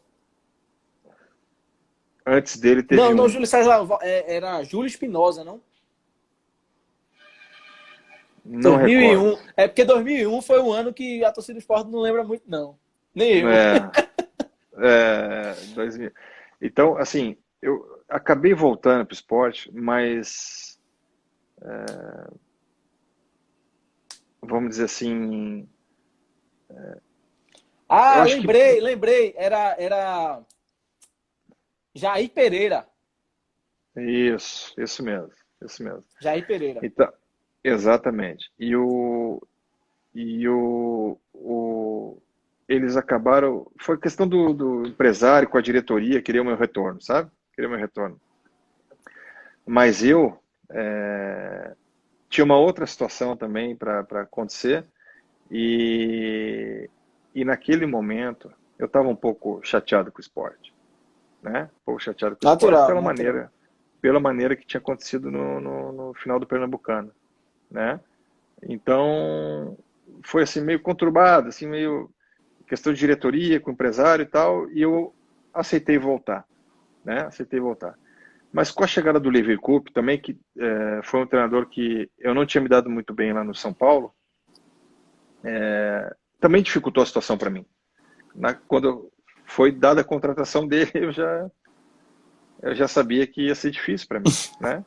Antes dele teve Não, não, um, Júlio César Leal, era Júlio Espinosa, não? não recordo. 2001. É porque 2001 foi um ano que a torcida do esporte não lembra muito, não. Nem eu. É, 2000. Então, assim, eu acabei voltando para o esporte, mas vamos dizer assim, eu Ah, acho que lembrei. Era Jair Pereira. isso mesmo, isso mesmo. Jair Pereira. Então, exatamente. E eles acabaram, foi questão do empresário com a diretoria, queria o meu retorno, sabe? Queria o meu retorno. Mas eu tinha uma outra situação também para acontecer e naquele momento eu estava um pouco chateado com o esporte, né? Um pouco chateado com o esporte Natural, natural. pela maneira que tinha acontecido no final do Pernambucano, né? Então, foi assim, meio conturbado, assim, meio questão de diretoria, com o empresário e tal, e eu aceitei voltar, né? Aceitei voltar. Mas com a chegada do Leverkusen também, que foi um treinador que eu não tinha me dado muito bem lá no São Paulo, também dificultou a situação para mim. Quando foi dada a contratação dele, eu já sabia que ia ser difícil para mim, né?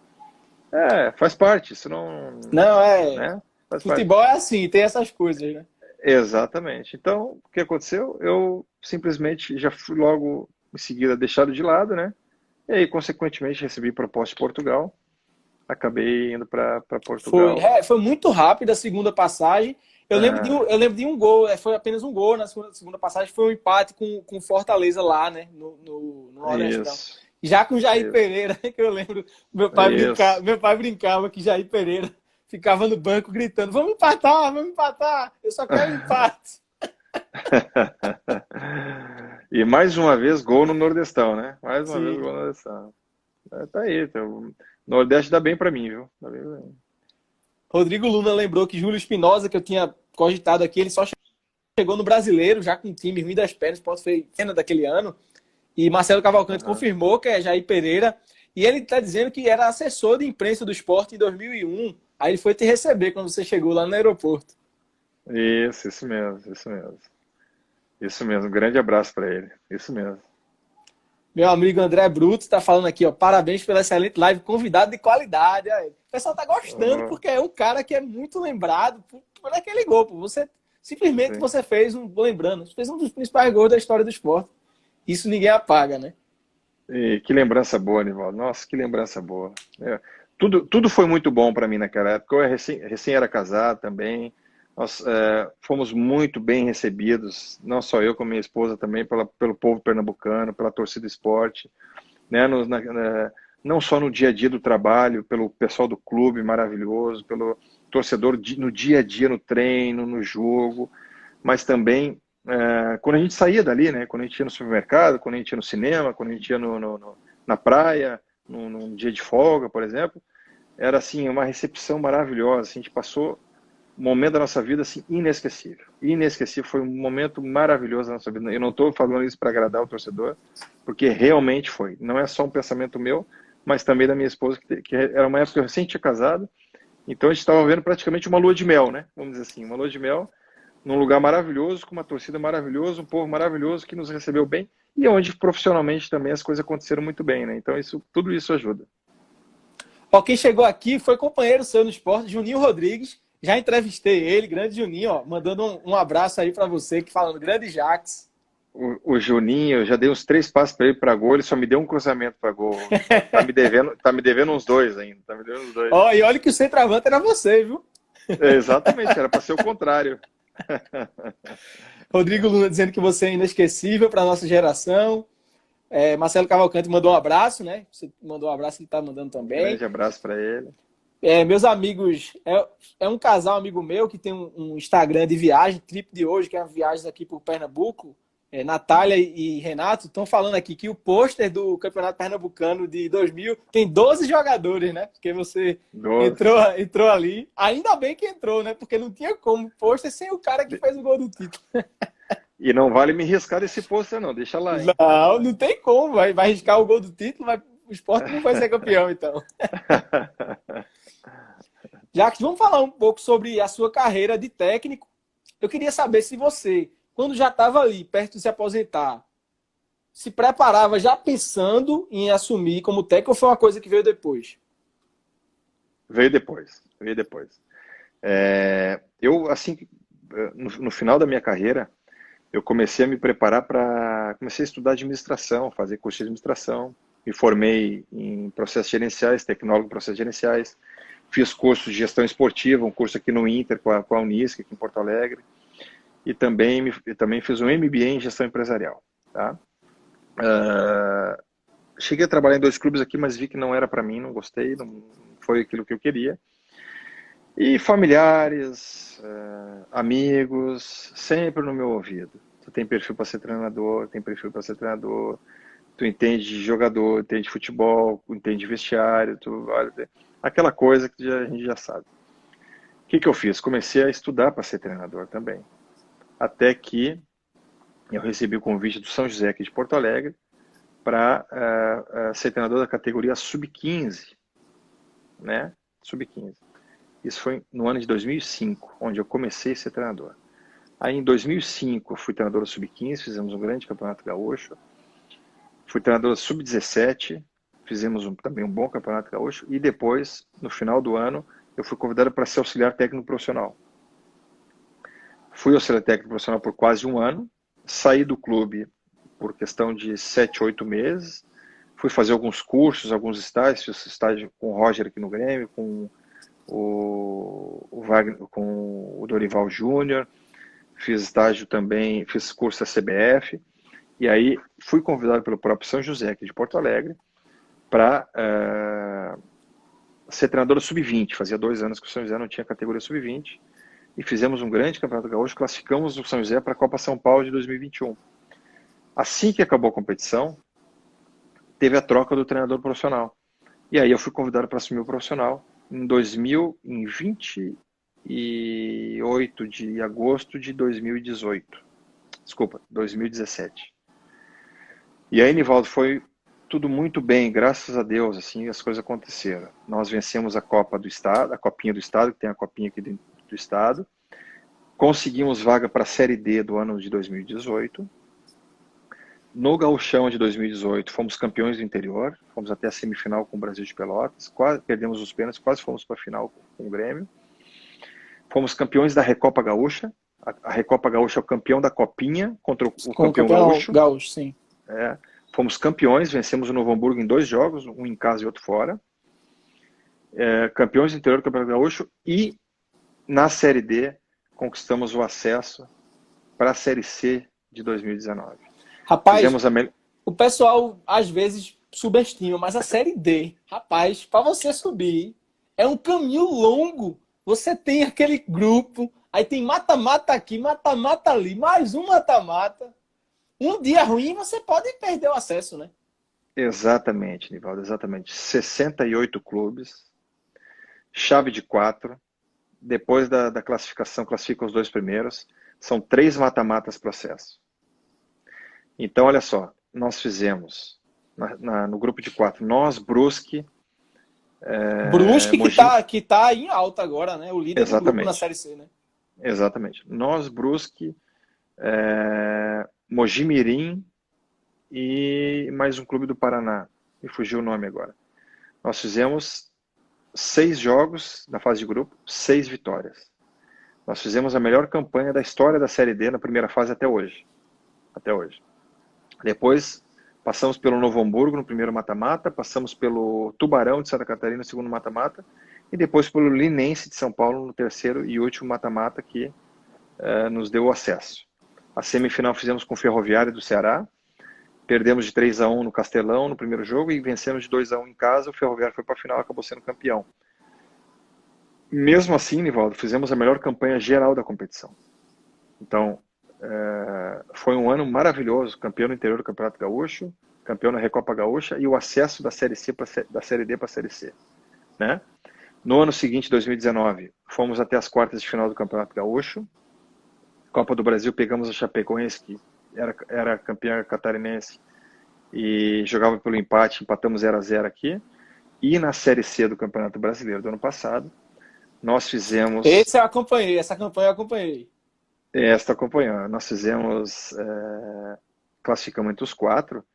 Faz parte, isso não, Não, né? Faz parte. futebol é assim, tem essas coisas, né? Exatamente. Então, o que aconteceu? Eu simplesmente já fui logo em seguida deixado de lado, né? E aí, consequentemente, recebi proposta de Portugal. Acabei indo para Portugal. Foi muito rápido a segunda passagem. Ah, Eu lembro de um gol, foi apenas um gol na segunda passagem, foi um empate com Fortaleza lá, né? No Nordestão. isso, Já com Jair isso, Pereira, que eu lembro, isso. meu pai brincava que Jair Pereira ficava no banco gritando: vamos empatar, eu só quero empate. E mais uma vez, gol no Nordestão, né? Mais uma vez, Sim. gol no Nordestão. Tá aí. Então, Nordeste dá bem para mim, viu? Dá bem pra mim. Rodrigo Luna lembrou que Júlio Espinosa, que eu tinha cogitado aqui, ele só chegou no Brasileiro, já com um time ruim das pernas, pode ser cena daquele ano. E Marcelo Cavalcante Uhum. confirmou que é Jair Pereira. E ele está dizendo que era assessor de imprensa do esporte em 2001. Aí ele foi te receber quando você chegou lá no aeroporto. Isso mesmo, isso mesmo. Isso mesmo, um grande abraço para ele. Isso mesmo. Meu amigo André Bruto está falando aqui, ó, parabéns pela excelente live, convidado de qualidade. Aí, o pessoal tá gostando Oh, porque é um cara que é muito lembrado por aquele gol. Pô. Você simplesmente sim. você fez lembrando, fez um dos principais gols da história do esporte. Isso ninguém apaga, né? E que lembrança boa, Nivaldo. Nossa, que lembrança boa. Tudo foi muito bom para mim naquela época. Eu recém era casado também. Nós fomos muito bem recebidos, não só eu, como minha esposa também, pelo povo pernambucano, pela torcida do esporte, né? Não só no dia a dia do trabalho, pelo pessoal do clube maravilhoso, pelo torcedor no dia a dia, no treino, no jogo, mas também quando a gente saía dali, né? Quando a gente ia no supermercado, quando a gente ia no cinema, quando a gente ia na praia, num dia de folga, por exemplo, era assim uma recepção maravilhosa. Assim, a gente passou um momento da nossa vida assim inesquecível. Inesquecível, foi um momento maravilhoso da nossa vida. Eu não estou falando isso para agradar o torcedor, porque realmente foi. Não é só um pensamento meu, mas também da minha esposa, que era uma época que eu recém tinha casado. Então a gente estava vendo praticamente uma lua de mel, né? Vamos dizer assim, uma lua de mel num lugar maravilhoso, com uma torcida maravilhosa, um povo maravilhoso que nos recebeu bem e onde profissionalmente também as coisas aconteceram muito bem, né? Então tudo isso ajuda. Ó, quem chegou aqui foi companheiro seu no esporte, Juninho Rodrigues. Já entrevistei ele, grande Juninho, ó, mandando um abraço aí para você, que falando, grande Jax. O Juninho, eu já dei uns 3 passos para ele para gol, ele só me deu um cruzamento para gol. Tá me devendo uns dois ainda. Tá me devendo uns dois. Ó, e olha que o centroavante era você, viu? Exatamente, era para ser o contrário. Rodrigo Luna dizendo que você é inesquecível para nossa geração. Marcelo Cavalcante mandou um abraço, né? Você mandou um abraço, ele está mandando Um também. grande abraço para ele. Meus amigos, é um casal amigo meu que tem um Instagram de viagem, Trip de Hoje, que é uma viagem aqui por Pernambuco. Natália e Renato estão falando aqui que o pôster do Campeonato Pernambucano de 2000 tem 12 jogadores, né? Porque você Doce. entrou ali. Ainda bem que entrou, né? Porque não tinha como pôster sem o cara que fez o gol do título. E não vale me riscar desse pôster, não. Deixa lá, hein? Deixa Não, lá. não tem como. Vai arriscar o gol do título, o Sport não vai ser campeão, então. Jacques, vamos falar um pouco sobre a sua carreira de técnico. Eu queria saber se você, quando já estava ali, perto de se aposentar, se preparava já pensando em assumir como técnico ou foi uma coisa que veio depois? Veio depois. Veio depois. Eu, assim, no final da minha carreira, eu comecei a me preparar comecei a estudar administração, fazer curso de administração, me formei em processos gerenciais, tecnólogo em processos gerenciais, fiz curso de gestão esportiva, um curso aqui no Inter com a Unisc, aqui em Porto Alegre, e também fiz um MBA em gestão empresarial. Tá? Cheguei a trabalhar em 2 clubes aqui, mas vi que não era para mim, não gostei, não foi aquilo que eu queria. E familiares, amigos, sempre no meu ouvido. Tu tem perfil para ser treinador, tem perfil para ser treinador, tu entende de jogador, entende de futebol, entende de vestiário, tu olha, aquela coisa que a gente já sabe. O que eu fiz? Comecei a estudar para ser treinador também. Até que eu recebi o convite do São José aqui de Porto Alegre para ser treinador da categoria Sub-15, né? Sub-15. Isso foi no ano de 2005, onde eu comecei a ser treinador. Aí em 2005 eu fui treinador Sub-15, fizemos um grande campeonato gaúcho. Fui treinador Sub-17, fizemos também um bom campeonato gaúcho. E depois, no final do ano, eu fui convidado para ser auxiliar técnico profissional. Fui auxiliar técnico profissional por quase um ano. Saí do clube por questão de 7, 8 meses. Fui fazer alguns cursos, alguns estágios. Fiz estágio com o Roger aqui no Grêmio, com o Wagner, com o Dorival Júnior. Fiz estágio também, fiz curso da CBF. E aí fui convidado pelo próprio São José aqui de Porto Alegre para ser treinador Sub-20. Fazia 2 anos que o São José não tinha categoria Sub-20. E fizemos um grande campeonato gaúcho, classificamos o São José para a Copa São Paulo de 2021. Assim que acabou a competição, teve a troca do treinador profissional. E aí eu fui convidado para assumir o profissional em 28 de agosto de 2018. Desculpa, 2017. E aí, Nivaldo, foi tudo muito bem, graças a Deus, assim, as coisas aconteceram. Nós vencemos a Copa do Estado, a Copinha do Estado, que tem a Copinha aqui dentro do Estado. Conseguimos vaga para a Série D do ano de 2018. No Gauchão de 2018, fomos campeões do interior, fomos até a semifinal com o Brasil de Pelotas, quase perdemos os pênaltis, quase fomos para a final com o Grêmio. Fomos campeões da Recopa Gaúcha. A Recopa Gaúcha é o campeão da Copinha contra o campeão gaúcho. Gaúcho, sim. Fomos campeões, vencemos o Novo Hamburgo em 2 jogos, um em casa e outro fora. Campeões do interior do Campeonato Gaúcho e na Série D conquistamos o acesso para a Série C de 2019. Rapaz, o pessoal às vezes subestima, mas a Série D, rapaz, para você subir é um caminho longo. Você tem aquele grupo, aí tem mata-mata aqui, mata-mata ali, mais um mata-mata. Um dia ruim, você pode perder o acesso, né? Exatamente, Nivaldo, exatamente. 68 clubes, chave de 4. Depois da classificação, classificam os 2 primeiros. São 3 mata-matas processo. Então, olha só, nós fizemos no grupo de 4, nós, Brusque... Brusque que tá em alta agora, né? O líder do grupo na Série C, né? Exatamente. Nós, Brusque... Mogi Mirim e mais um clube do Paraná. Me fugiu o nome agora. Nós fizemos 6 jogos na fase de grupo, 6 vitórias. Nós fizemos a melhor campanha da história da Série D na primeira fase até hoje. Até hoje. Depois, passamos pelo Novo Hamburgo no primeiro mata-mata, passamos pelo Tubarão de Santa Catarina no segundo mata-mata e depois pelo Linense de São Paulo no terceiro e último mata-mata que nos deu o acesso. A semifinal fizemos com o Ferroviário do Ceará. Perdemos de 3-1 no Castelão no primeiro jogo e vencemos de 2-1 em casa. O Ferroviário foi para a final e acabou sendo campeão. Mesmo assim, Nivaldo, fizemos a melhor campanha geral da competição. Então, foi um ano maravilhoso. Campeão no interior do Campeonato Gaúcho, campeão na Recopa Gaúcha e o acesso da Série C da Série D para a Série C. Né? No ano seguinte, 2019, fomos até as quartas de final do Campeonato Gaúcho. Copa do Brasil, pegamos a Chapecoense, que era campeã catarinense, e jogava pelo empate, empatamos 0-0 aqui. E na Série C do Campeonato Brasileiro do ano passado, nós fizemos... Essa campanha eu acompanhei. Esta acompanhando. Nós fizemos... classificamos entre os 4.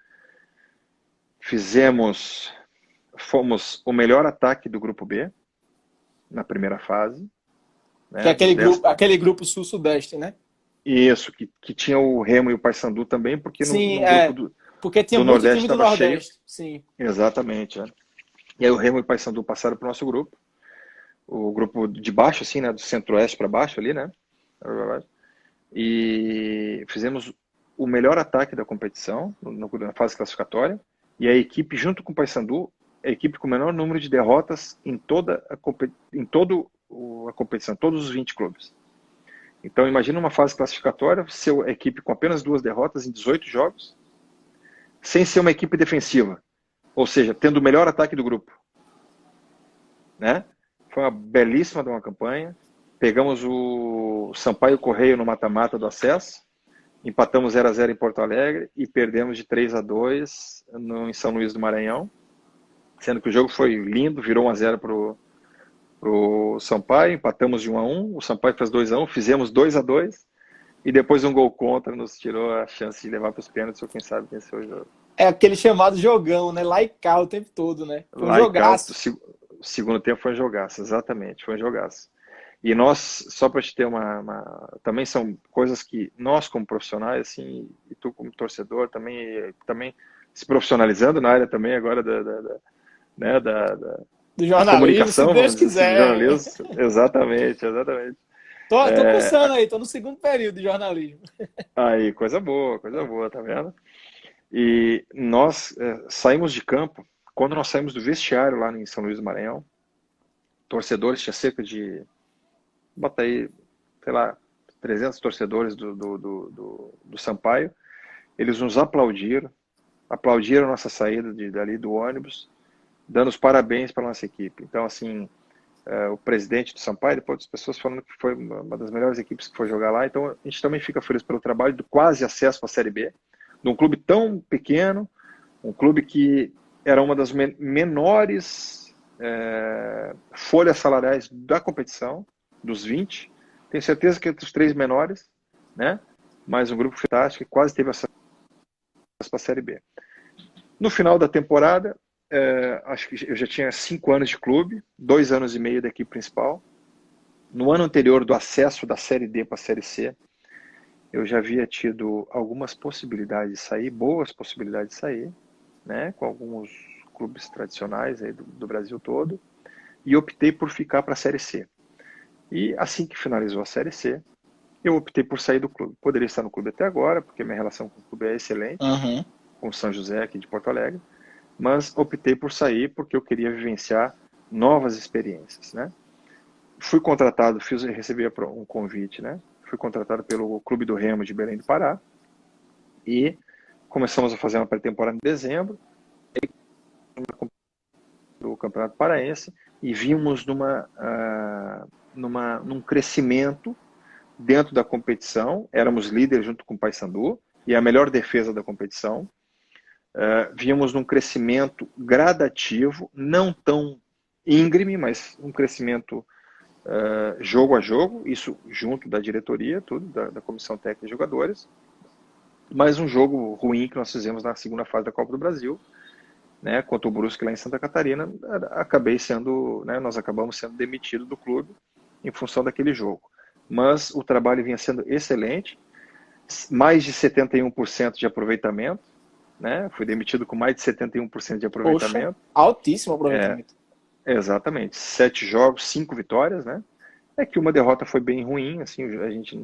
Fomos o melhor ataque do Grupo B, na primeira fase. Né, que é aquele grupo sul-sudeste, né? Isso, que tinha o Remo e o Paysandu também, porque sim, no grupo porque tinha do muito Nordeste time do Nordeste. Cheio. Sim. Exatamente. E aí o Remo e o Paysandu passaram para o nosso grupo. O grupo de baixo, assim, né? Do centro-oeste para baixo ali, né? E fizemos o melhor ataque da competição, na fase classificatória. E a equipe, junto com o Paysandu, a equipe com o menor número de derrotas em toda a competição, todos os 20 clubes. Então, imagina uma fase classificatória, seu equipe com apenas 2 derrotas em 18 jogos. sem ser uma equipe defensiva. Ou seja, tendo o melhor ataque do grupo. Né? Foi uma belíssima de uma campanha. Pegamos o Sampaio Correia no mata-mata do acesso, empatamos 0-0 em Porto Alegre e perdemos de 3-2 em São Luís do Maranhão, sendo que o jogo foi lindo, virou 1-0 pro Sampaio, empatamos de 1-1, o Sampaio fez 2-1, fizemos 2-2 e depois um gol contra nos tirou a chance de levar para os pênaltis, ou quem sabe venceu o jogo. É aquele chamado jogão, né? Lá e cá o tempo todo, né? Foi um jogaço. O segundo tempo foi um jogaço, exatamente, foi um jogaço. E nós, só para te ter também são coisas que nós como profissionais, assim, e tu como torcedor também se profissionalizando na área também agora né, Do da jornalismo, se comunicação, Deus vamos dizer assim, do quiser. jornalismo. Exatamente. Tô cursando aí, tô no segundo período de jornalismo. Aí, coisa boa, tá vendo? E nós saímos de campo, quando nós saímos do vestiário lá em São Luís do Maranhão, torcedores, tinha cerca de, bota aí, sei lá, 300 torcedores do Sampaio, eles nos aplaudiram a nossa saída dali do ônibus, dando os parabéns para a nossa equipe. Então, assim, o presidente do Sampaio, depois as pessoas falando que foi uma das melhores equipes que foi jogar lá, então a gente também fica feliz pelo trabalho do quase acesso à Série B, de um clube tão pequeno, um clube que era uma das menores folhas salariais da competição, dos 20, tenho certeza que entre os 3 menores, né? Mas um grupo fantástico que quase teve acesso para a Série B. No final da temporada, acho que eu já tinha 5 anos de clube, 2 anos e meio da equipe principal. No ano anterior do acesso da Série D para a Série C, eu já havia tido algumas possibilidades de sair, boas possibilidades de sair, né, com alguns clubes tradicionais aí do Brasil todo, e optei por ficar para a Série C. E assim que finalizou a Série C, eu optei por sair do clube. Poderia estar no clube até agora, porque minha relação com o clube é excelente, com o São José aqui de Porto Alegre, mas optei por sair porque eu queria vivenciar novas experiências, né? Fui contratado, recebi um convite, né? Fui contratado pelo Clube do Remo de Belém do Pará e começamos a fazer uma pré-temporada em dezembro do Campeonato Paraense e vimos num crescimento dentro da competição. Éramos líderes junto com o Paysandu e a melhor defesa da competição. Víamos num crescimento gradativo, não tão íngreme, mas um crescimento jogo a jogo, isso junto da diretoria, tudo, da comissão técnica de jogadores, mas um jogo ruim que nós fizemos na segunda fase da Copa do Brasil, né, contra o Brusque lá em Santa Catarina, nós acabamos sendo demitidos do clube em função daquele jogo. Mas o trabalho vinha sendo excelente, mais de 71% de aproveitamento, né? Fui demitido com mais de 71% de aproveitamento. Poxa, altíssimo aproveitamento. Exatamente. 7 jogos, 5 vitórias, né? É que uma derrota foi bem ruim, assim, a gente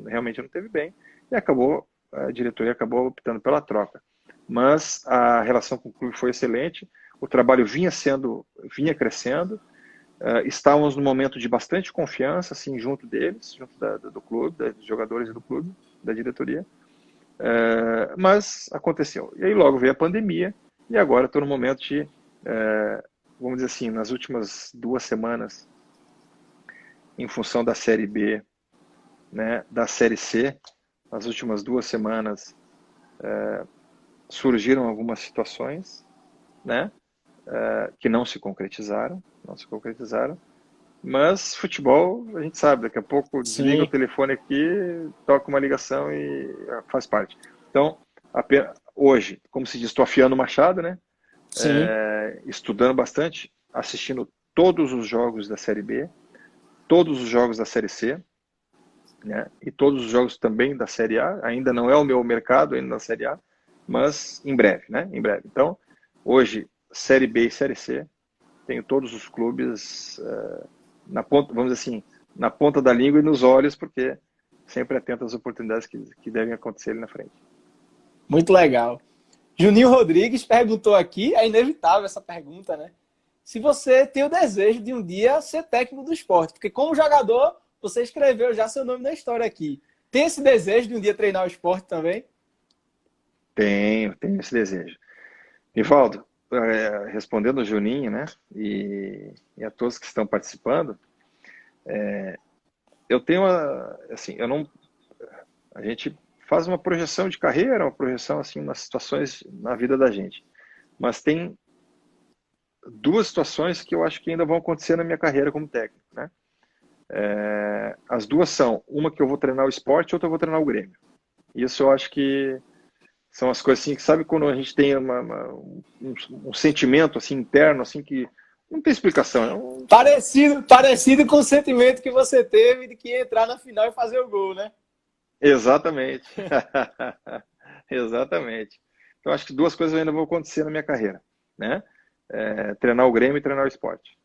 realmente não teve bem, e a diretoria acabou optando pela troca. Mas a relação com o clube foi excelente, o trabalho vinha crescendo, estávamos num momento de bastante confiança, assim, junto deles, junto do clube, dos jogadores do clube, da diretoria. Mas aconteceu. E aí logo veio a pandemia, e agora estou no momento de, vamos dizer assim, nas últimas 2 semanas, em função da Série B, né, da Série C, nas últimas 2 semanas surgiram algumas situações, né, que não se concretizaram, mas futebol, a gente sabe, daqui a pouco desliga o telefone aqui, toca uma ligação e faz parte. Então, hoje, como se diz, estou afiando o machado, né? Estudando bastante, assistindo todos os jogos da Série B, todos os jogos da Série C, né? E todos os jogos também da Série A. Ainda não é o meu mercado, ainda na Série A, mas em breve, né? Em breve. Então, hoje, Série B e Série C, tenho todos os clubes na ponta, vamos dizer assim, na ponta da língua e nos olhos, porque sempre atento às oportunidades que devem acontecer ali na frente. Muito legal. Juninho Rodrigues perguntou aqui, é inevitável essa pergunta, né? Se você tem o desejo de um dia ser técnico do esporte, porque como jogador, você escreveu já seu nome na história aqui. Tem esse desejo de um dia treinar o esporte também? tenho esse desejo. Nivaldo, respondendo ao Juninho, né, e a todos que estão participando, eu tenho, assim, eu não, a gente faz uma projeção de carreira, uma projeção, assim, nas situações na vida da gente, mas tem duas situações que eu acho que ainda vão acontecer na minha carreira como técnico, né? As duas são, uma que eu vou treinar o esporte, outra eu vou treinar o Grêmio. Isso eu acho que são as coisas assim, que sabe quando a gente tem um sentimento assim interno, assim, que não tem explicação. Parecido com o sentimento que você teve de que ia entrar na final e fazer o gol, né? Exatamente. Exatamente. Então acho que duas coisas ainda vão acontecer na minha carreira, né? Treinar o Grêmio e treinar o esporte.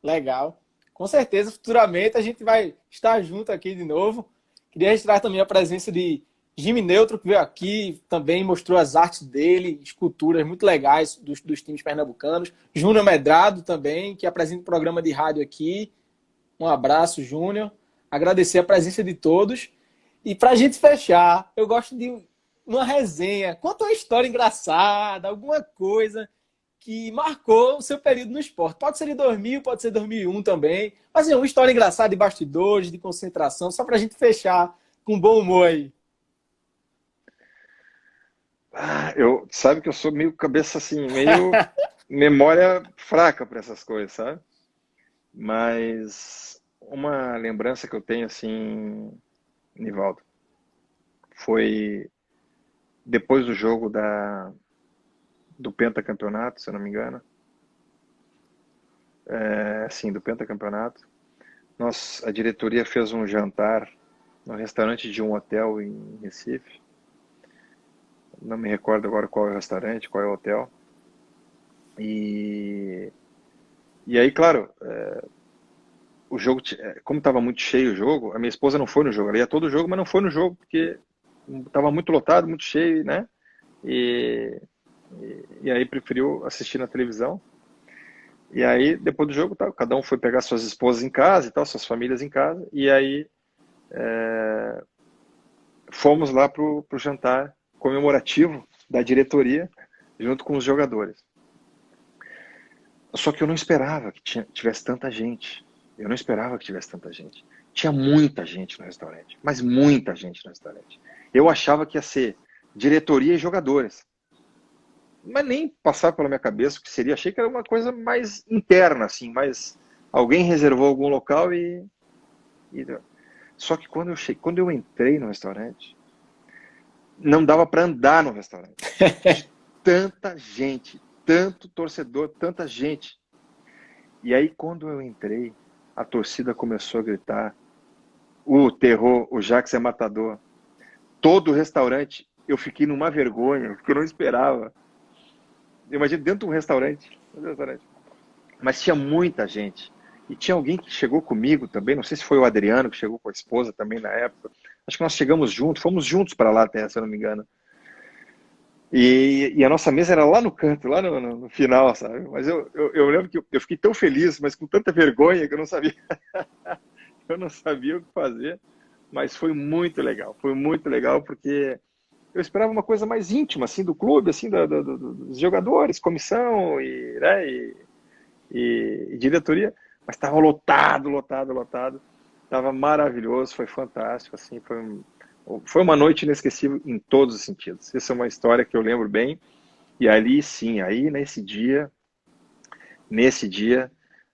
Legal. Com certeza, futuramente a gente vai estar junto aqui de novo. Queria registrar também a presença de Jimmy Neutro, que veio aqui, também mostrou as artes dele, esculturas muito legais dos times pernambucanos. Júnior Medrado também, que apresenta o programa de rádio aqui. Um abraço, Júnior. Agradecer a presença de todos. E para a gente fechar, eu gosto de uma resenha. Conta uma história engraçada, alguma coisa que marcou o seu período no esporte. Pode ser de 2000, pode ser 2001 também. Mas é uma história engraçada de bastidores, de concentração, só para a gente fechar com bom humor aí. Sabe que eu sou meio cabeça assim, meio memória fraca para essas coisas, sabe? Mas uma lembrança que eu tenho assim, Nivaldo, foi depois do jogo do pentacampeonato, se eu não me engano. Sim, do pentacampeonato. A diretoria fez um jantar no restaurante de um hotel em Recife. Não me recordo agora qual é o restaurante, qual é o hotel. E aí, claro, o jogo, como estava muito cheio o jogo, a minha esposa não foi no jogo. Ela ia todo jogo, mas não foi no jogo porque estava muito lotado, muito cheio, né? E aí preferiu assistir na televisão. E aí, depois do jogo, cada um foi pegar suas esposas em casa e tal, suas famílias em casa. E aí fomos lá pro jantar comemorativo da diretoria junto com os jogadores. Só que eu não esperava que tivesse tanta gente. Eu não esperava que tivesse tanta gente. Tinha muita gente no restaurante, mas muita gente no restaurante. Eu achava que ia ser diretoria e jogadores. Mas nem passava pela minha cabeça o que seria. Achei que era uma coisa mais interna, assim, mas alguém reservou algum local e... Só que quando eu entrei no restaurante, não dava para andar no restaurante. De tanta gente, tanto torcedor, tanta gente. E aí, quando eu entrei, a torcida começou a gritar: o terror, o Jax é matador. Todo o restaurante, eu fiquei numa vergonha, porque eu não esperava. Imagina, dentro de um restaurante. Mas tinha muita gente. E tinha alguém que chegou comigo também, não sei se foi o Adriano, que chegou com a esposa também na época. Acho que nós chegamos juntos, fomos juntos para lá até, se eu não me engano. E a nossa mesa era lá no canto, lá no final, sabe? Mas eu lembro que eu fiquei tão feliz, mas com tanta vergonha que eu não sabia. Eu não sabia o que fazer. Mas foi muito legal porque eu esperava uma coisa mais íntima, assim, do clube, assim, dos jogadores, comissão né, e diretoria. Mas estava lotado. Estava maravilhoso, foi fantástico, assim, foi uma noite inesquecível em todos os sentidos. Essa é uma história que eu lembro bem. E ali, sim, aí nesse dia,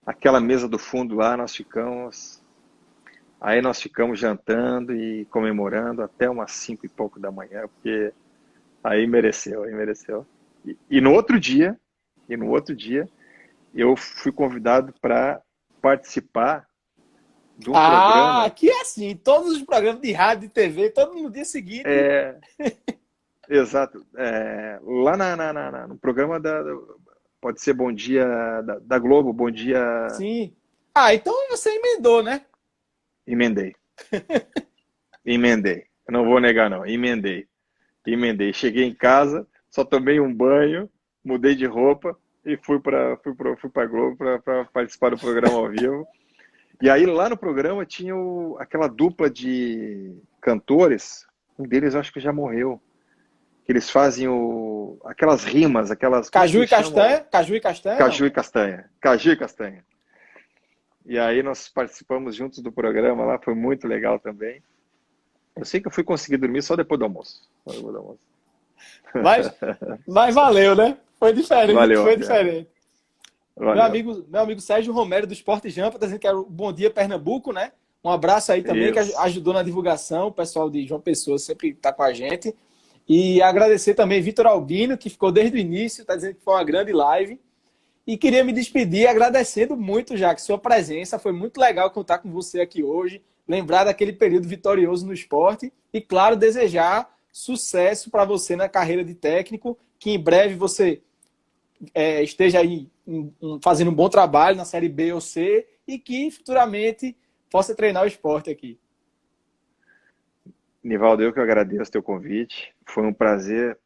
aquela mesa do fundo lá, nós ficamos jantando e comemorando até umas 5 e pouco da manhã, porque aí mereceu. E no outro dia, eu fui convidado para participar de um programa. Que é assim, todos os programas de rádio e TV, todo no dia seguinte. Exato. Lá no programa pode ser Bom Dia da Globo, Bom Dia. Sim. Então você emendou, né? Emendei. Eu não vou negar, não. Emendei. Cheguei em casa, só tomei um banho, mudei de roupa e fui para Globo para participar do programa ao vivo. E aí lá no programa tinha aquela dupla de cantores, um deles eu acho que já morreu, que eles fazem aquelas rimas, aquelas... Caju e castanha? Caju e castanha? Caju e castanha. Caju e castanha. E aí nós participamos juntos do programa lá, foi muito legal também. Eu sei que eu fui conseguir dormir só depois do almoço. Só depois do almoço. Mas valeu, né? Foi diferente, Valeu, foi diferente. Valeu. Meu amigo Sérgio Romero, do Esporte Jampa, tá dizendo que era o Bom Dia Pernambuco, né? Um abraço aí também, Isso. que ajudou na divulgação. O pessoal de João Pessoa sempre está com a gente. E agradecer também Vitor Albino, que ficou desde o início, está dizendo que foi uma grande live. E queria me despedir agradecendo muito, já que sua presença foi muito legal contar com você aqui hoje, lembrar daquele período vitorioso no esporte e, claro, desejar sucesso para você na carreira de técnico, que em breve você esteja aí fazendo um bom trabalho na Série B ou C e que futuramente possa treinar o esporte aqui. Nivaldo, eu que agradeço o teu convite. Foi um prazer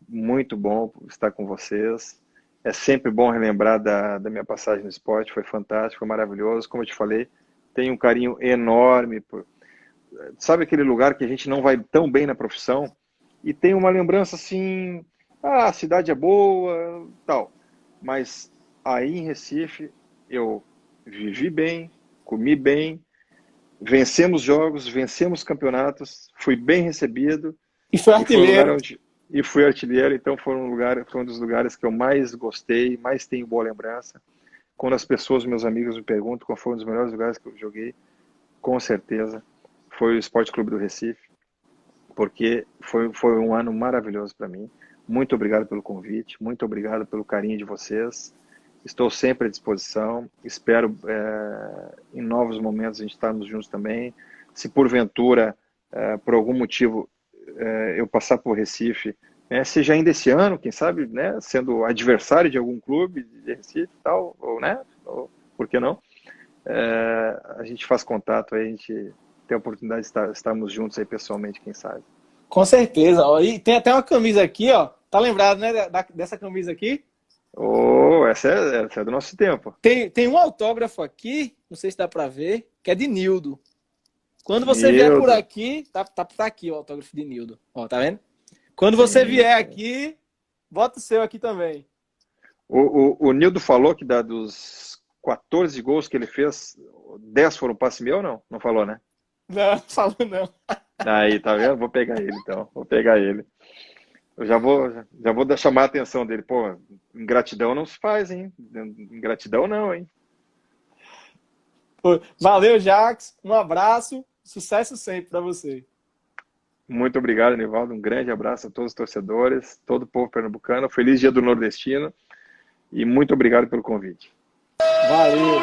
muito bom estar com vocês. É sempre bom relembrar da minha passagem no esporte. Foi fantástico, foi maravilhoso. Como eu te falei, tenho um carinho enorme sabe aquele lugar que a gente não vai tão bem na profissão e tem uma lembrança assim, a cidade é boa, tal. Mas aí em Recife eu vivi bem, comi bem, vencemos jogos, vencemos campeonatos, fui bem recebido. E foi artilheiro. E fui artilheiro, então foi um dos lugares que eu mais gostei, mais tenho boa lembrança. Quando as pessoas, meus amigos, me perguntam qual foi um dos melhores lugares que eu joguei, com certeza foi o Esporte Clube do Recife, porque foi um ano maravilhoso para mim. Muito obrigado pelo convite, muito obrigado pelo carinho de vocês. Estou sempre à disposição. Espero, em novos momentos, a gente estarmos juntos também. Se porventura, por algum motivo, eu passar por Recife, seja ainda esse ano, quem sabe, né, sendo adversário de algum clube de Recife e tal, ou por que não? A gente faz contato, aí a gente tem a oportunidade de estarmos juntos aí pessoalmente, quem sabe. Com certeza. Ó. E tem até uma camisa aqui, ó. Tá lembrado, né, dessa camisa aqui? Essa é do nosso tempo. Tem um autógrafo aqui, não sei se dá para ver, que é de Nildo. Quando você vier por aqui, tá aqui o autógrafo de Nildo. Ó, tá vendo? Quando você vier aqui, bota o seu aqui também. O Nildo falou que dos 14 gols que ele fez, 10 foram passe meu ou não? Não falou, né? Não, falou não. Aí, tá vendo? Vou pegar ele, então. Vou pegar ele. Eu já vou chamar a atenção dele. Pô, ingratidão não se faz, hein? Ingratidão não, hein? Valeu, Jax. Um abraço. Sucesso sempre para você. Muito obrigado, Nivaldo. Um grande abraço a todos os torcedores, todo o povo pernambucano. Feliz Dia do Nordestino. E muito obrigado pelo convite. Valeu.